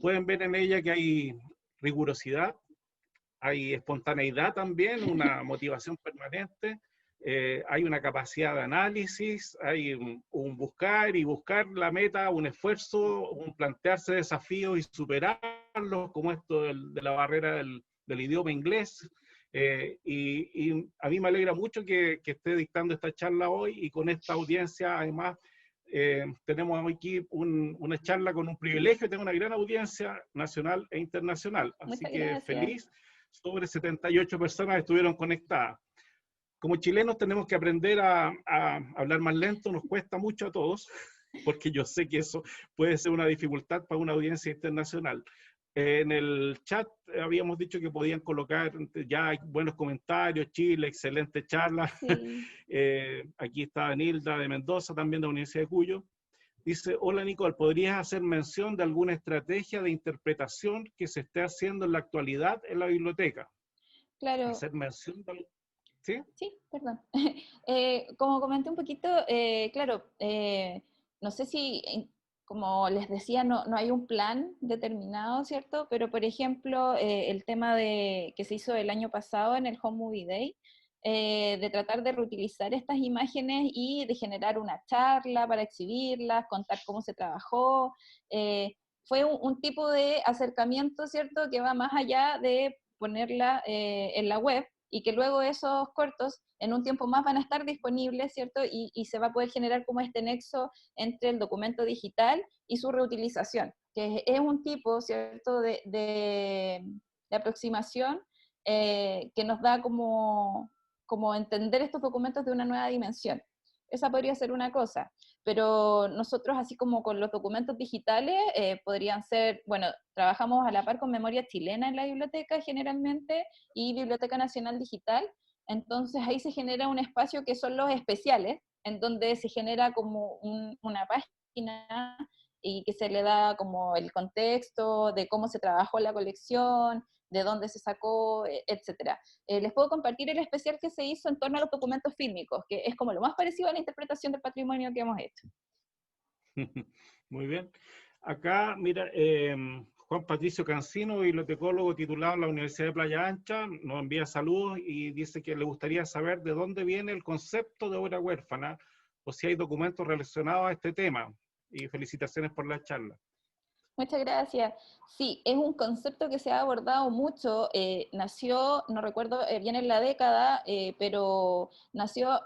Pueden ver en ella que hay rigurosidad, hay espontaneidad también, una motivación permanente. Hay una capacidad de análisis, hay un buscar la meta, un esfuerzo, un plantearse desafíos y superarlos, como esto de la barrera del idioma inglés. Y a mí me alegra mucho que esté dictando esta charla hoy y con esta audiencia, además, tenemos aquí una charla con un privilegio, tengo una gran audiencia nacional e internacional, así Muchas que gracias. feliz. Sobre 78 personas estuvieron conectadas. como chilenos tenemos que aprender a hablar más lento, nos cuesta mucho a todos, porque yo sé que eso puede ser una dificultad para una audiencia internacional. En el chat habíamos dicho que podían colocar ya buenos comentarios, Chile, excelente charla. Sí. Aquí está Nilda de Mendoza, también de la Universidad de Cuyo. Dice, hola Nicole, ¿podrías hacer mención de alguna estrategia de interpretación que se esté haciendo en la actualidad en la biblioteca? Claro, Hacer mención de... ¿Sí? sí, perdón. Como comenté un poquito, claro, no sé si, como les decía, no hay un plan determinado, ¿cierto? Pero, por ejemplo, el tema que se hizo el año pasado en el Home Movie Day, de tratar de reutilizar estas imágenes y de generar una charla para exhibirlas, contar cómo se trabajó, fue un tipo de acercamiento, ¿cierto? Que va más allá de ponerla en la web, y que luego esos cortos en un tiempo más van a estar disponibles, ¿cierto? Y se va a poder generar como este nexo entre el documento digital y su reutilización, que es un tipo, ¿cierto?, de aproximación que nos da como entender estos documentos de una nueva dimensión. Esa podría ser una cosa, pero nosotros, así como con los documentos digitales, podrían ser, bueno, trabajamos a la par con Memoria Chilena en la biblioteca generalmente y Biblioteca Nacional Digital, entonces ahí se genera un espacio que son los especiales, en donde se genera como una página y que se le da como el contexto de cómo se trabajó la colección, de dónde se sacó, etcétera. Les puedo compartir el especial que se hizo en torno a los documentos fílmicos, que es como lo más parecido a la interpretación del patrimonio que hemos hecho. Muy bien. Acá, mira, Juan Patricio Cancino, bibliotecólogo titulado en la Universidad de Playa Ancha, nos envía saludos y dice que le gustaría saber de dónde viene el concepto de obra huérfana o si hay documentos relacionados a este tema. Y felicitaciones por la charla. Muchas gracias. Sí, es un concepto que se ha abordado mucho. Nació, no recuerdo bien en la década, pero nació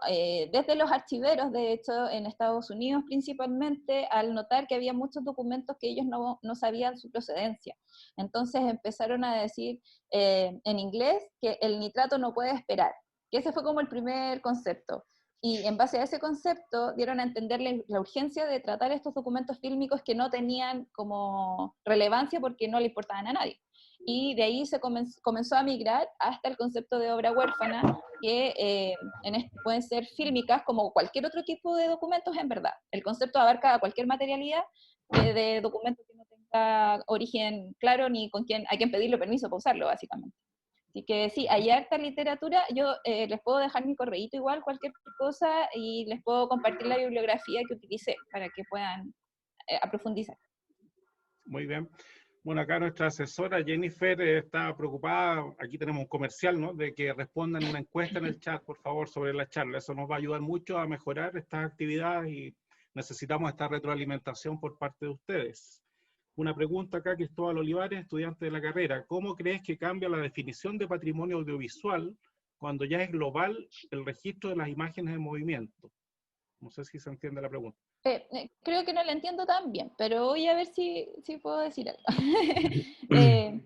desde los archiveros, de hecho, en Estados Unidos principalmente, al notar que había muchos documentos que ellos no sabían su procedencia. Entonces empezaron a decir en inglés que el nitrato no puede esperar, que ese fue como el primer concepto. Y en base a ese concepto dieron a entender la urgencia de tratar estos documentos fílmicos que no tenían como relevancia porque no le importaban a nadie. Y de ahí se comenzó a migrar hasta el concepto de obra huérfana, que pueden ser fílmicas como cualquier otro tipo de documentos en verdad. El concepto abarca cualquier materialidad de documento que no tenga origen claro ni a quién pedirle permiso para usarlo, básicamente. Así que sí, hay harta literatura. Yo les puedo dejar mi correíto igual, cualquier cosa, y les puedo compartir la bibliografía que utilicé para que puedan profundizar. Muy bien. Bueno, acá nuestra asesora Jennifer está preocupada, aquí tenemos un comercial, ¿no? De que respondan una encuesta en el chat, por favor, sobre la charla. Eso nos va a ayudar mucho a mejorar estas actividades y necesitamos esta retroalimentación por parte de ustedes. Una pregunta acá, Cristóbal Olivares, estudiante de la carrera. ¿Cómo crees que cambia la definición de patrimonio audiovisual cuando ya es global el registro de las imágenes en movimiento? No sé si se entiende la pregunta. Creo que no la entiendo tan bien, pero voy a ver si puedo decir algo. eh,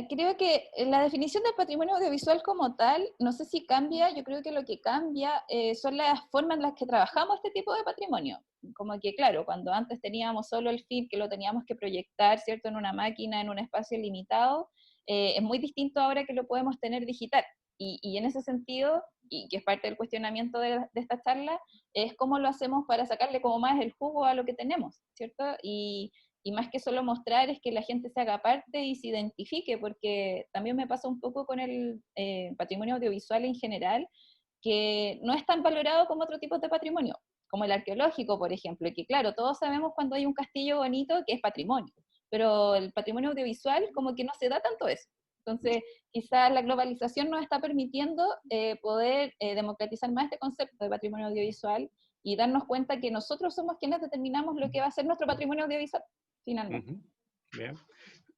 Creo que la definición del patrimonio audiovisual como tal, no sé si cambia, yo creo que lo que cambia son las formas en las que trabajamos este tipo de patrimonio. Como que, claro, cuando antes teníamos solo el film, que lo teníamos que proyectar, ¿cierto?, en una máquina, en un espacio limitado, es muy distinto ahora que lo podemos tener digital. Y en ese sentido, y que es parte del cuestionamiento de esta charla, es cómo lo hacemos para sacarle como más el jugo a lo que tenemos, ¿cierto? Y más que solo mostrar es que la gente se haga parte y se identifique, porque también me pasa un poco con el patrimonio audiovisual en general, que no es tan valorado como otro tipo de patrimonio, como el arqueológico, por ejemplo, y que claro, todos sabemos cuando hay un castillo bonito que es patrimonio, pero el patrimonio audiovisual como que no se da tanto eso. Entonces, quizás la globalización nos está permitiendo poder democratizar más este concepto de patrimonio audiovisual y darnos cuenta que nosotros somos quienes determinamos lo que va a ser nuestro patrimonio audiovisual finalmente. Bien.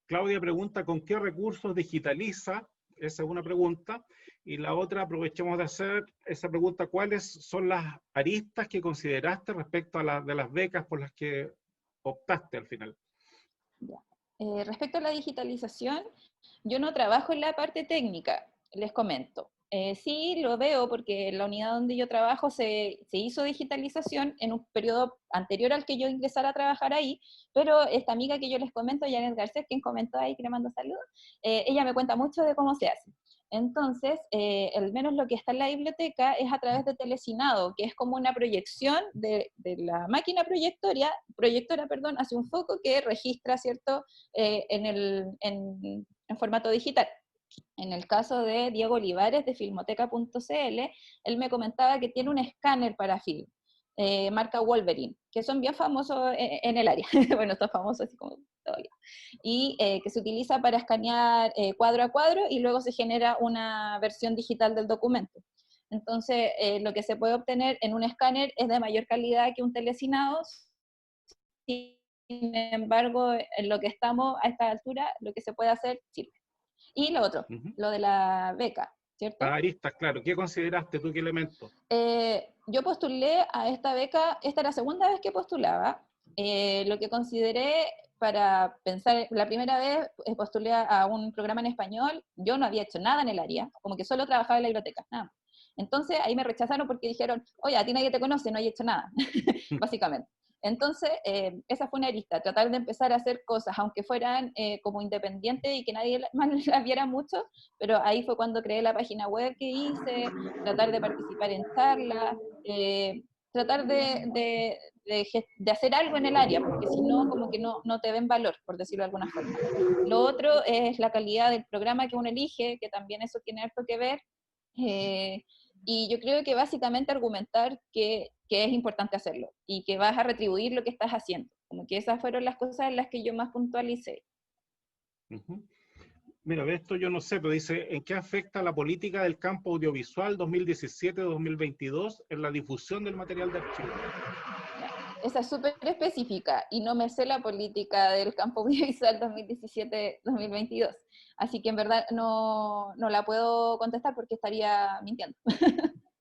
Claudia pregunta, ¿con qué recursos digitaliza? Esa es una pregunta. Y la otra, aprovechemos de hacer esa pregunta, ¿cuáles son las aristas que consideraste respecto a de las becas por las que optaste al final? Ya. Respecto a la digitalización, yo no trabajo en la parte técnica, les comento. Sí, lo veo porque en la unidad donde yo trabajo se hizo digitalización en un periodo anterior al que yo ingresara a trabajar ahí, pero esta amiga que yo les comento, Janet Garcés, quien comentó ahí, que le mando saludos, ella me cuenta mucho de cómo se hace. Entonces, al menos lo que está en la biblioteca es a través de telecinado, que es como una proyección de la máquina proyectora, perdón, hacia un foco que registra, ¿cierto?, en formato digital. En el caso de Diego Olivares de Filmoteca.cl, él me comentaba que tiene un escáner para film, marca Wolverine, que son bien famosos en el área. Bueno, estos famosos así como todavía. Y que se utiliza para escanear cuadro a cuadro y luego se genera una versión digital del documento. Entonces, lo que se puede obtener en un escáner es de mayor calidad que un telecinado. Sin embargo, en lo que estamos a esta altura, lo que se puede hacer sirve. Y lo otro, lo de la beca, ¿cierto? Aristas, claro. ¿Qué consideraste tú? ¿Qué elemento? Yo postulé a esta beca, esta era la segunda vez que postulaba. Lo que consideré para pensar, la primera vez postulé a un programa en español, yo no había hecho nada en el área, como que solo trabajaba en la biblioteca, nada. Entonces ahí me rechazaron porque dijeron, oye, a ti nadie te conoce, no hay hecho nada, básicamente. Entonces, esa fue una arista, tratar de empezar a hacer cosas, aunque fueran como independientes y que nadie más las viera mucho, pero ahí fue cuando creé la página web que hice, tratar de participar en charlas, tratar de hacer algo en el área, porque si no, como que no te ven valor, por decirlo de alguna forma. Lo otro es la calidad del programa que uno elige, que también eso tiene harto que ver, y yo creo que básicamente argumentar que es importante hacerlo y que vas a retribuir lo que estás haciendo. Como que esas fueron las cosas en las que yo más puntualicé. Mira, de esto yo no sé, pero dice, ¿en qué afecta la política del campo audiovisual 2017-2022 en la difusión del material de archivo? Esa es súper específica y no me sé la política del campo audiovisual 2017-2022. Así que en verdad no la puedo contestar porque estaría mintiendo.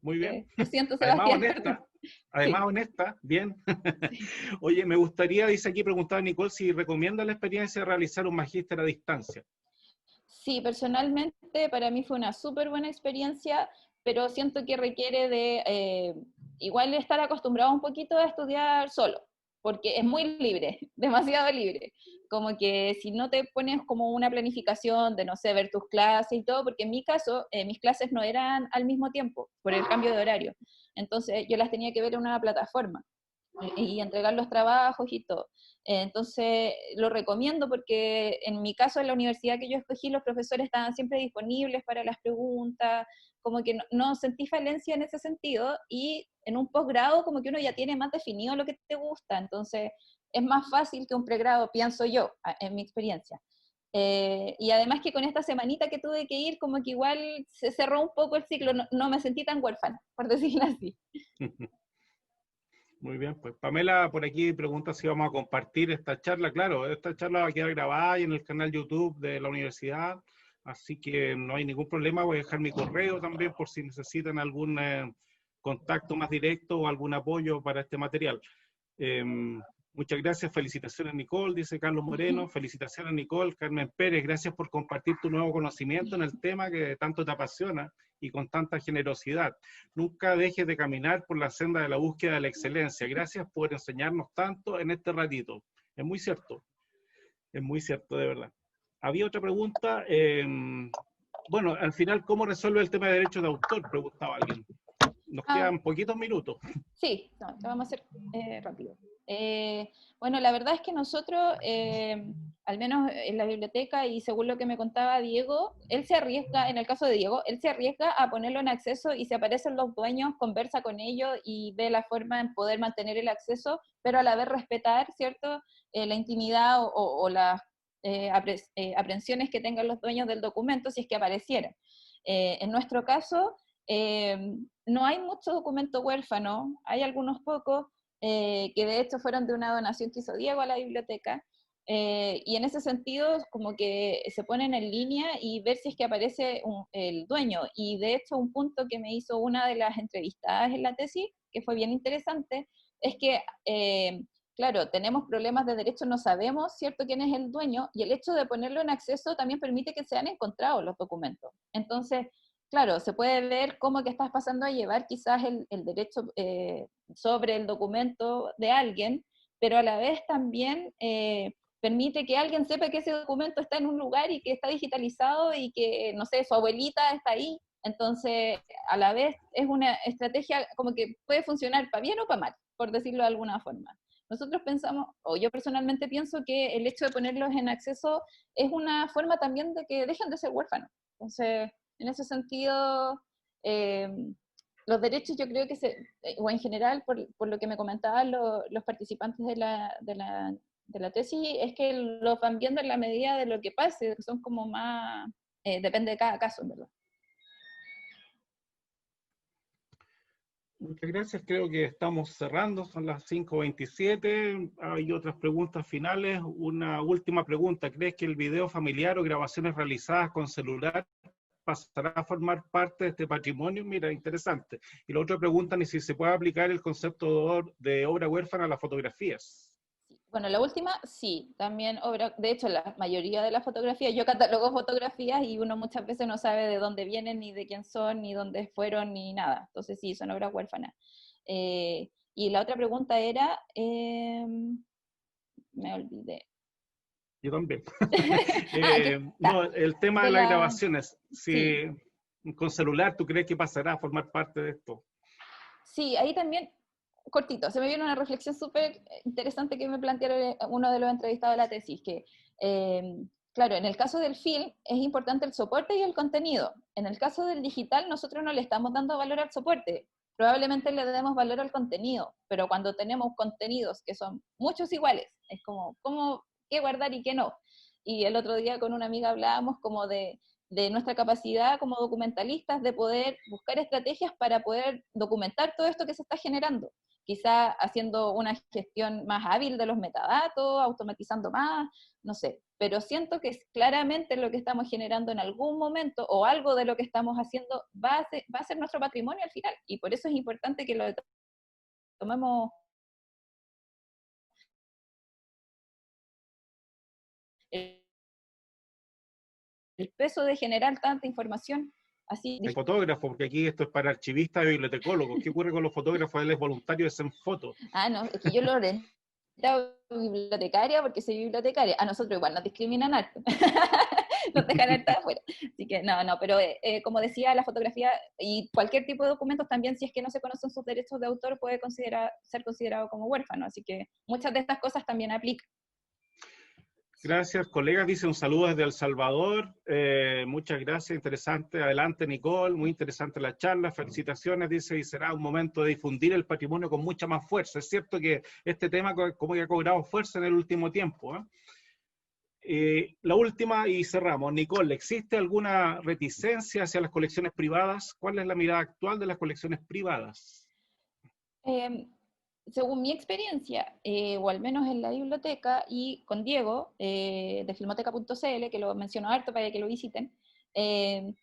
Muy bien. Lo siento, Además Sebastián. honesta. Además Sí. honesta, bien. Sí. Oye, me gustaría, dice aquí, preguntar a Nicole si recomienda la experiencia de realizar un magíster a distancia. Sí, personalmente para mí fue una súper buena experiencia, pero siento que requiere de igual estar acostumbrado un poquito a estudiar solo, porque es muy libre, demasiado libre. Como que si no te pones como una planificación de, no sé, ver tus clases y todo, porque en mi caso, mis clases no eran al mismo tiempo, por el cambio de horario. Entonces yo las tenía que ver en una plataforma y entregar los trabajos y todo. Entonces, lo recomiendo porque en mi caso, en la universidad que yo escogí, los profesores estaban siempre disponibles para las preguntas, como que no sentí falencia en ese sentido, y en un posgrado como que uno ya tiene más definido lo que te gusta, entonces es más fácil que un pregrado, pienso yo, en mi experiencia. Y además que con esta semanita que tuve que ir, como que igual se cerró un poco el ciclo, no me sentí tan huérfana, por decirlo así. Muy bien, pues Pamela por aquí pregunta si vamos a compartir esta charla. Claro, esta charla va a quedar grabada y en el canal YouTube de la universidad, así que no hay ningún problema. Voy a dejar mi correo también por si necesitan algún contacto más directo o algún apoyo para este material. Muchas gracias, felicitaciones Nicole, dice Carlos Moreno, felicitaciones Nicole, Carmen Pérez, gracias por compartir tu nuevo conocimiento en el tema que tanto te apasiona y con tanta generosidad. Nunca dejes de caminar por la senda de la búsqueda de la excelencia. Gracias por enseñarnos tanto en este ratito. Es muy cierto, de verdad. Había otra pregunta, bueno, al final, ¿cómo resuelve el tema de derechos de autor? Preguntaba alguien. Nos quedan poquitos minutos. Sí, no, lo vamos a hacer rápido. Bueno, la verdad es que nosotros, al menos en la biblioteca y según lo que me contaba Diego, él se arriesga, en el caso de Diego, él se arriesga a ponerlo en acceso y si aparecen los dueños, conversa con ellos y ve la forma en poder mantener el acceso, pero a la vez respetar, ¿cierto?, la intimidad o las aprehensiones que tengan los dueños del documento si es que aparecieran. En nuestro caso, no hay mucho documento huérfano, hay algunos pocos que de hecho fueron de una donación que hizo Diego a la biblioteca, y en ese sentido como que se ponen en línea y ver si es que aparece el dueño, y de hecho un punto que me hizo una de las entrevistadas en la tesis, que fue bien interesante, es que claro, tenemos problemas de derecho, no sabemos, ¿cierto?, quién es el dueño, y el hecho de ponerlo en acceso también permite que sean encontrados los documentos. Entonces, claro, se puede ver cómo que estás pasando a llevar quizás el derecho sobre el documento de alguien, pero a la vez también permite que alguien sepa que ese documento está en un lugar y que está digitalizado y que, no sé, su abuelita está ahí. Entonces, a la vez es una estrategia como que puede funcionar para bien o para mal, por decirlo de alguna forma. Nosotros pensamos, o yo personalmente pienso que el hecho de ponerlos en acceso es una forma también de que dejen de ser huérfanos. Entonces, en ese sentido, eh, los derechos yo creo que o en general, por lo que me comentaban los participantes de la tesis, es que los van viendo en la medida de lo que pase, que son como más, depende de cada caso, en verdad. Muchas gracias, creo que estamos cerrando, son las 5:27, hay otras preguntas finales. Una última pregunta, ¿crees que el video familiar o grabaciones realizadas con celular pasará a formar parte de este patrimonio? Mira, interesante. Y la otra pregunta es si se puede aplicar el concepto de obra huérfana a las fotografías. Bueno, la última, sí, también obra, de hecho, la mayoría de las fotografías, yo catalogo fotografías y uno muchas veces no sabe de dónde vienen, ni de quién son, ni dónde fueron, ni nada. Entonces sí, son obras huérfanas. Y la otra pregunta era, me olvidé. Yo también. Aquí está, No, el tema de de las la, grabaciones, sí, si con celular tú crees que pasará a formar parte de esto. sí, ahí también, cortito, se me viene una reflexión súper interesante que me plantearon uno de los entrevistados de la tesis, que, claro, en el caso del film es importante el soporte y el contenido. En el caso del digital, nosotros no le estamos dando valor al soporte, probablemente le demos valor al contenido, pero cuando tenemos contenidos que son muchos iguales, es como, ¿cómo, qué guardar y qué no? Y el otro día con una amiga hablábamos como de nuestra capacidad como documentalistas de poder buscar estrategias para poder documentar todo esto que se está generando. Quizá haciendo una gestión más hábil de los metadatos, automatizando más, no sé. Pero siento que claramente lo que estamos generando en algún momento o algo de lo que estamos haciendo va a ser nuestro patrimonio al final. Y por eso es importante que lo tomemos el peso de generar tanta información así. Hay fotógrafos, porque aquí esto es para archivistas y bibliotecólogos. ¿Qué ocurre con los fotógrafos? Él es voluntario, es en foto. Ah, no, es que yo lo orienté bibliotecaria porque soy bibliotecaria. A nosotros igual nos discriminan harto. Nos dejan harto afuera. Así que no, pero como decía, la fotografía y cualquier tipo de documentos también, si es que no se conocen sus derechos de autor, puede ser considerado como huérfano. Así que muchas de estas cosas también aplican. Gracias, colegas. Dice un saludo desde El Salvador. Muchas gracias, interesante. Adelante, Nicole. Muy interesante la charla. Felicitaciones, dice, y será un momento de difundir el patrimonio con mucha más fuerza. Es cierto que este tema como que ha cobrado fuerza en el último tiempo. La última y cerramos. Nicole, ¿existe alguna reticencia hacia las colecciones privadas? ¿Cuál es la mirada actual de las colecciones privadas? Eh, Según mi experiencia, o al menos en la biblioteca y con Diego, de filmoteca.cl, que lo menciono harto para que lo visiten, de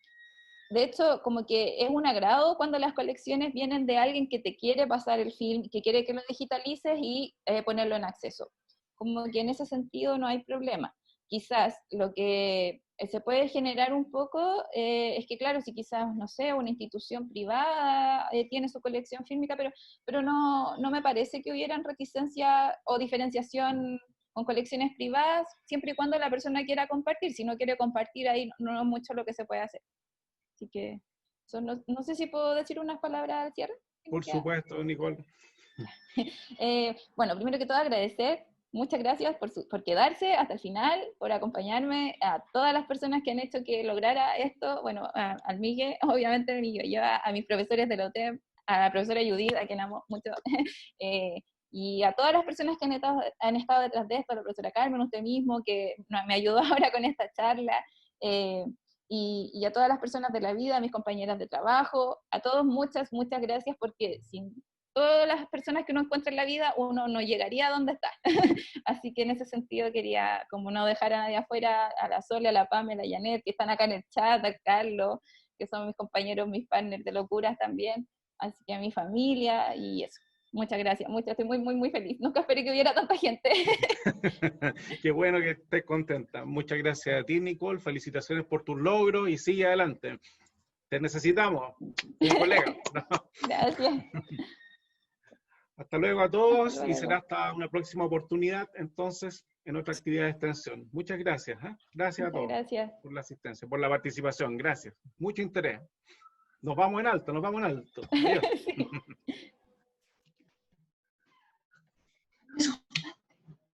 hecho, como que es un agrado cuando las colecciones vienen de alguien que te quiere pasar el film, que quiere que lo digitalices y ponerlo en acceso. Como que en ese sentido no hay problema. Quizás lo que se puede generar un poco es que, claro, si quizás, no sé, una institución privada tiene su colección fílmica, pero no me parece que hubieran reticencia o diferenciación con colecciones privadas, siempre y cuando la persona quiera compartir. Si no quiere compartir, ahí no es mucho lo que se puede hacer. Así que no sé si puedo decir unas palabras al cierre. Por supuesto, Nicole. Bueno, primero que todo agradecer, muchas gracias por quedarse hasta el final, por acompañarme, a todas las personas que han hecho que lograra esto, bueno, al Miguel, obviamente, yo a mis profesores de la UTEM, a la profesora Judith, a quien amo mucho, y a todas las personas que han estado detrás de esto, a la profesora Carmen, usted mismo, que me ayudó ahora con esta charla, y a todas las personas de la vida, a mis compañeras de trabajo, a todos muchas gracias, porque sin todas las personas que uno encuentra en la vida, uno no llegaría a donde está. Así que en ese sentido quería como no dejar a nadie afuera, a la Sole, a la Pamela, a la Janet, que están acá en el chat, a Carlos, que son mis compañeros, mis partners de locuras también, así que a mi familia y eso. Muchas gracias, estoy muy feliz. Nunca esperé que hubiera tanta gente. Qué bueno que estés contenta. Muchas gracias a ti, Nicole. Felicitaciones por tus logros y sigue adelante. Te necesitamos, como colega. ¿No? Gracias. Hasta luego a todos Hasta y luego. será hasta una próxima oportunidad, entonces, en otra actividad de extensión. Muchas gracias. Gracias a Muchas todos gracias. por la asistencia, por la participación. Gracias. Mucho interés. Nos vamos en alto, nos vamos en alto. Adiós. Sí.